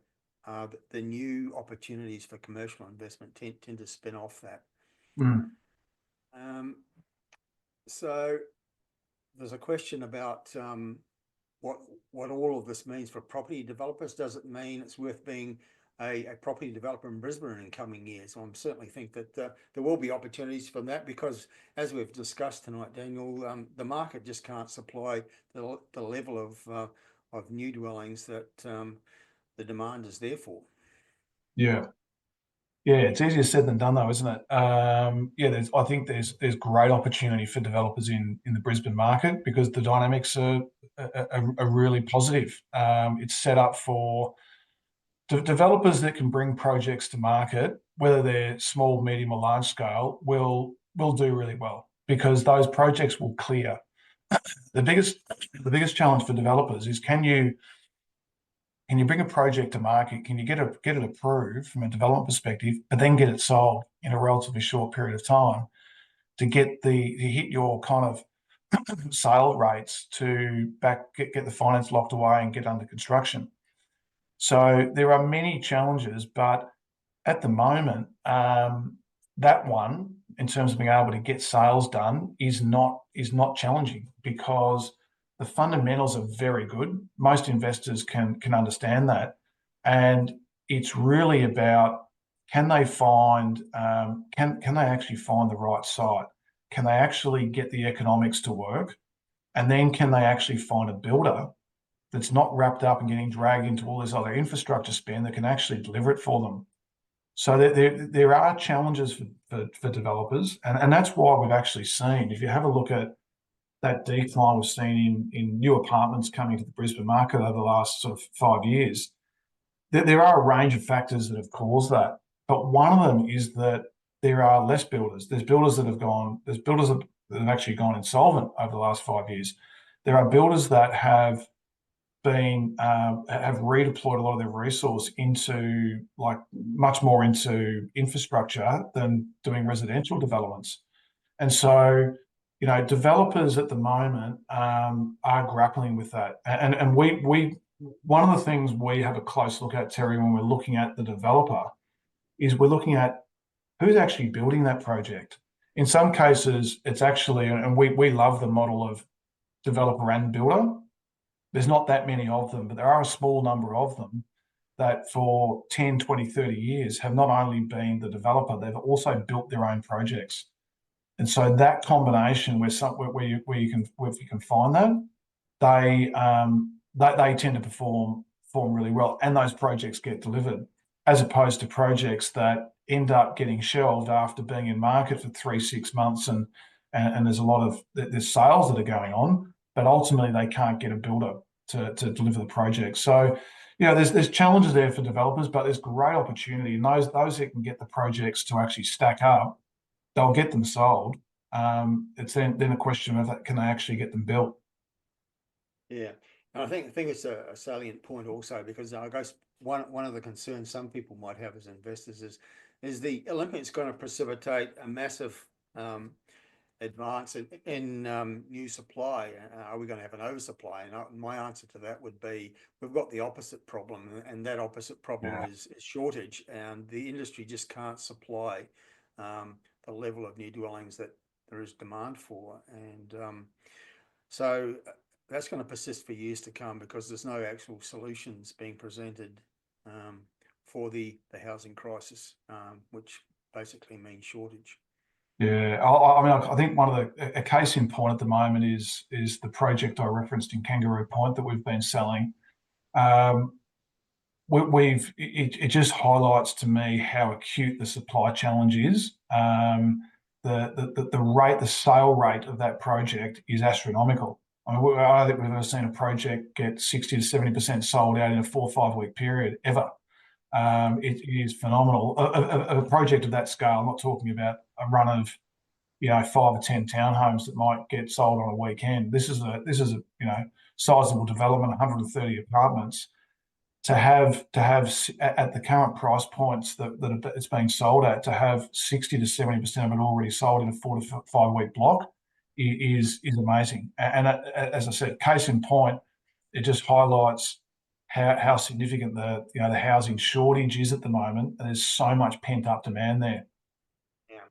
the new opportunities for commercial investment tend to spin off that. So there's a question about what all of this means for property developers. Does it mean it's worth being a property developer in Brisbane in coming years? I certainly think that there will be opportunities from that, because as we've discussed tonight, Daniel, the market just can't supply the level of new dwellings that the demand is there for. Yeah, it's easier said than done, though, isn't it? I think there's great opportunity for developers in the Brisbane market, because the dynamics are really positive. It's set up for developers that can bring projects to market, whether they're small, medium, or large scale, will do really well because those projects will clear. The biggest challenge for developers is can you bring a project to market? Can you get it approved from a development perspective, but then get it sold in a relatively short period of time to hit your kind of sale rates to get the finance locked away and get under construction. So there are many challenges, but at the moment, that one in terms of being able to get sales done is not challenging because the fundamentals are very good. Most investors can understand that, and it's really about can they actually find the right site? Can they actually get the economics to work? And then can they actually find a builder that's not wrapped up and getting dragged into all this other infrastructure spend that can actually deliver it for them? So there are challenges for developers, and that's why we've actually seen, if you have a look at that decline we've seen in new apartments coming to the Brisbane market over the last sort of 5 years, there are a range of factors that have caused that. But one of them is that there are less builders. There's builders that have actually gone insolvent over the last 5 years. There are builders that have redeployed a lot of their resource into much more into infrastructure than doing residential developments. And so, developers at the moment are grappling with that. And we one of the things we have a close look at, Terry, when we're looking at the developer is we're looking at who's actually building that project. In some cases, it's actually, and we love the model of developer and builder. There's not that many of them, but there are a small number of them that for 10, 20, 30 years have not only been the developer, they've also built their own projects. And so that combination where you can find that, they tend to perform really well, and those projects get delivered, as opposed to projects that end up getting shelved after being in market for 3-6 months, and there's there's sales that are going on, but ultimately they can't get a builder to deliver the project. So, there's challenges there for developers, but there's great opportunity, and those that can get the projects to actually stack up, they'll get them sold. It's then a question of can they actually get them built? Yeah, and I think it's a salient point also, because I guess one of the concerns some people might have as investors is the Olympics going to precipitate a massive advance in new supply? Are we going to have an oversupply? And my answer to that would be we've got the opposite problem, and that opposite problem is shortage, and the industry just can't supply the level of new dwellings that there is demand for, and so that's going to persist for years to come because there's no actual solutions being presented for the housing crisis, which basically means shortage. Yeah, I think one of a case in point at the moment is the project I referenced in Kangaroo Point that we've been selling. It just highlights to me how acute the supply challenge is. The sale rate of that project is astronomical. I don't think we've ever seen a project get 60 to 70% sold out in a 4 or 5 week period ever. It is phenomenal. A project of that scale, I'm not talking about a run of 5 or 10 townhomes that might get sold on a weekend. This is a sizable development, 130 apartments. To have at the current price points that it's being sold at, to have 60 to 70% of it already sold in a 4 to 5 week block is amazing. And as I said, case in point, it just highlights how significant the housing shortage is at the moment, and there's so much pent up demand there. Yeah,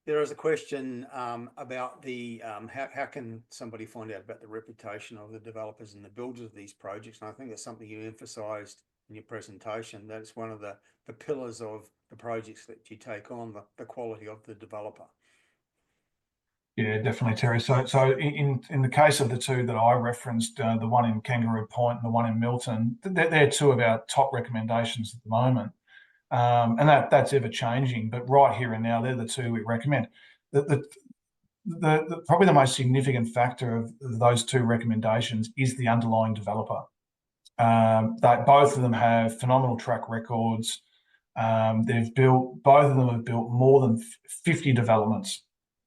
there is a question about the how can somebody find out about the reputation of the developers and the builders of these projects? And I think that's something you emphasised in your presentation. That's one of the pillars of the projects that you take on, the quality of the developer. Yeah, definitely, Terry. So in the case of the two that I referenced, the one in Kangaroo Point and the one in Milton, they're two of our top recommendations at the moment, and that's ever changing. But right here and now, they're the two we recommend. Probably the most significant factor of those two recommendations is the underlying developer. That both of them have phenomenal track records. Both of them have built more than 50 developments.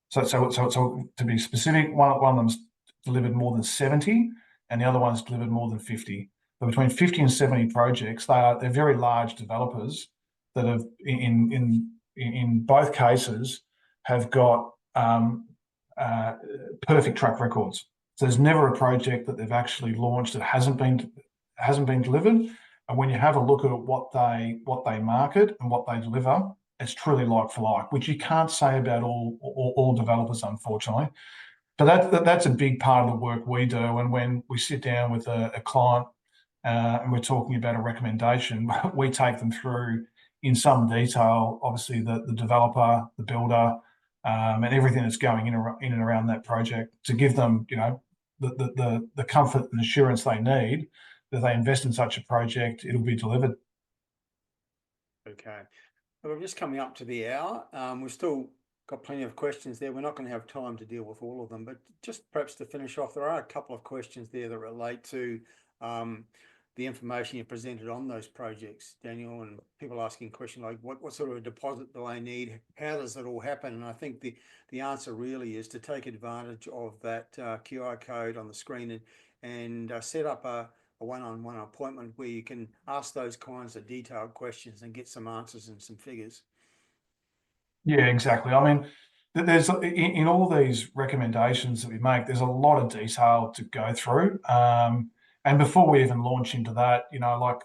So to be specific, one of them's delivered more than 70, and the other one's delivered more than 50. But between 50 and 70 projects, they're very large developers that have in both cases have got perfect track records. So there's never a project that they've actually launched that hasn't been delivered. And when you have a look at what they market and what they deliver, it's truly like for like, which you can't say about all developers, unfortunately. But that's a big part of the work we do. And when we sit down with a client and we're talking about a recommendation, we take them through in some detail, obviously the developer, the builder, and everything that's going in and around that project to give them, the comfort and assurance they need that they invest in such a project, it'll be delivered. Okay. Well, we're just coming up to the hour. We've still got plenty of questions there. We're not going to have time to deal with all of them, but just perhaps to finish off, there are a couple of questions there that relate to the information you presented on those projects, Daniel, and people asking questions like what sort of a deposit do I need? How does it all happen? And I think the answer really is to take advantage of that QR code on the screen and set up a one-on-one appointment where you can ask those kinds of detailed questions and get some answers and some figures. Yeah, exactly. I mean, there's in all these recommendations that we make, there's a lot of detail to go through. And before we even launch into that, like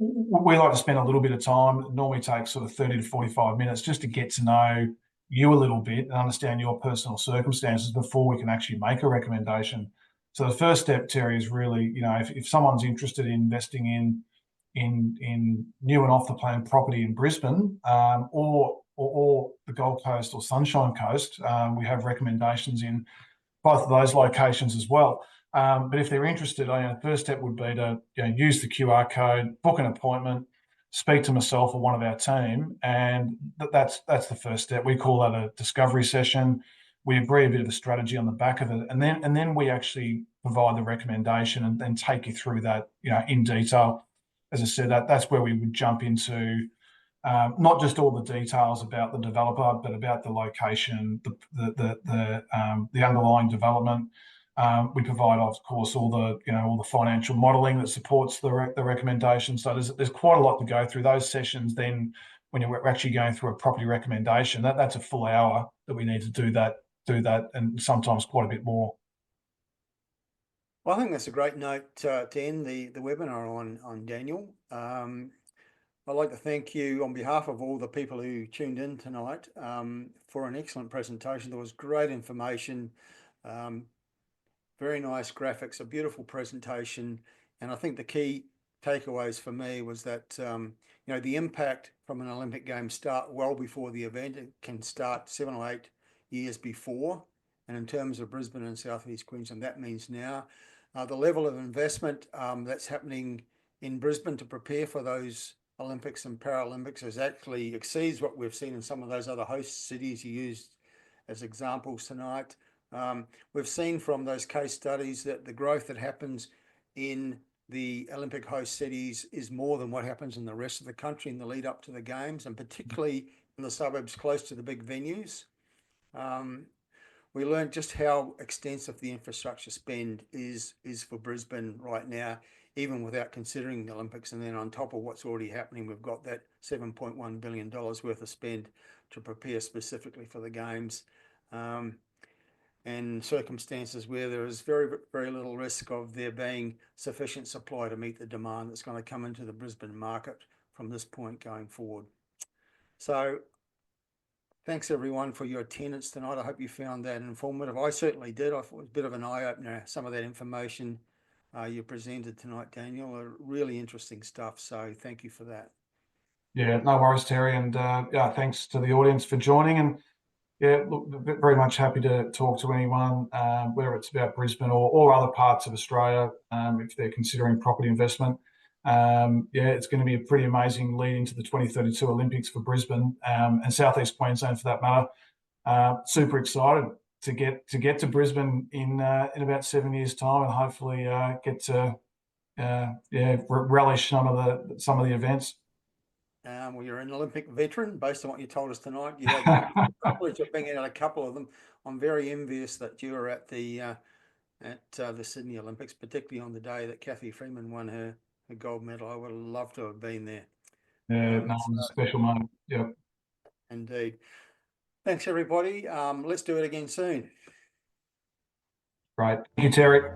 we like to spend a little bit of time. It normally takes sort of 30 to 45 minutes just to get to know you a little bit and understand your personal circumstances before we can actually make a recommendation. So the first step, Terry, is really, if someone's interested in investing in new and off the plan property in Brisbane, or the Gold Coast or Sunshine Coast, we have recommendations in both of those locations as well. But if they're interested, the first step would be to use the QR code, book an appointment, speak to myself or one of our team, and that's the first step. We call that a discovery session. We agree a bit of a strategy on the back of it, and then we actually provide the recommendation and then take you through that in detail. As I said, that's where we would jump into not just all the details about the developer, but about the location, the underlying development. We provide, of course, all the financial modelling that supports the recommendation. So there's quite a lot to go through those sessions. Then when you're actually going through a property recommendation, that's a full hour that we need to do that, and sometimes quite a bit more. Well, I think that's a great note to end the webinar on, Daniel. I'd like to thank you on behalf of all the people who tuned in tonight for an excellent presentation. There was great information, very nice graphics, a beautiful presentation. And I think the key takeaways for me was that, the impact from an Olympic Games start well before the event. It can start 7 or 8 years before. And in terms of Brisbane and Southeast Queensland, that means now. The level of investment that's happening in Brisbane to prepare for those Olympics and Paralympics actually exceeds what we've seen in some of those other host cities you used as examples tonight. We've seen from those case studies that the growth that happens in the Olympic host cities is more than what happens in the rest of the country in the lead up to the games, and particularly in the suburbs close to the big venues. We learned just how extensive the infrastructure spend is for Brisbane right now, even without considering the Olympics. And then on top of what's already happening, we've got that $7.1 billion worth of spend to prepare specifically for the games. And circumstances where there is very, very little risk of there being sufficient supply to meet the demand that's going to come into the Brisbane market from this point going forward. So thanks everyone for your attendance tonight. I hope you found that informative. I certainly did. I thought it was a bit of an eye-opener, some of that information you presented tonight, Daniel. Really interesting stuff. So thank you for that. Yeah, no worries, Terry. And thanks to the audience for joining. And yeah, look, very much happy to talk to anyone, whether it's about Brisbane or other parts of Australia, if they're considering property investment. It's going to be a pretty amazing lead into the 2032 Olympics for Brisbane and Southeast Queensland for that matter. Super excited to get to Brisbane in about 7 years' time, and hopefully get to relish some of the events. Well, you're an Olympic veteran based on what you told us tonight. You had the privilege of being at a couple of them. I'm very envious that you were at the Sydney Olympics, particularly on the day that Cathy Freeman won her gold medal. I would have loved to have been there. Yeah, no, it was a special moment. Yep. Indeed. Thanks, everybody. Let's do it again soon. Great. Thank you, Terry.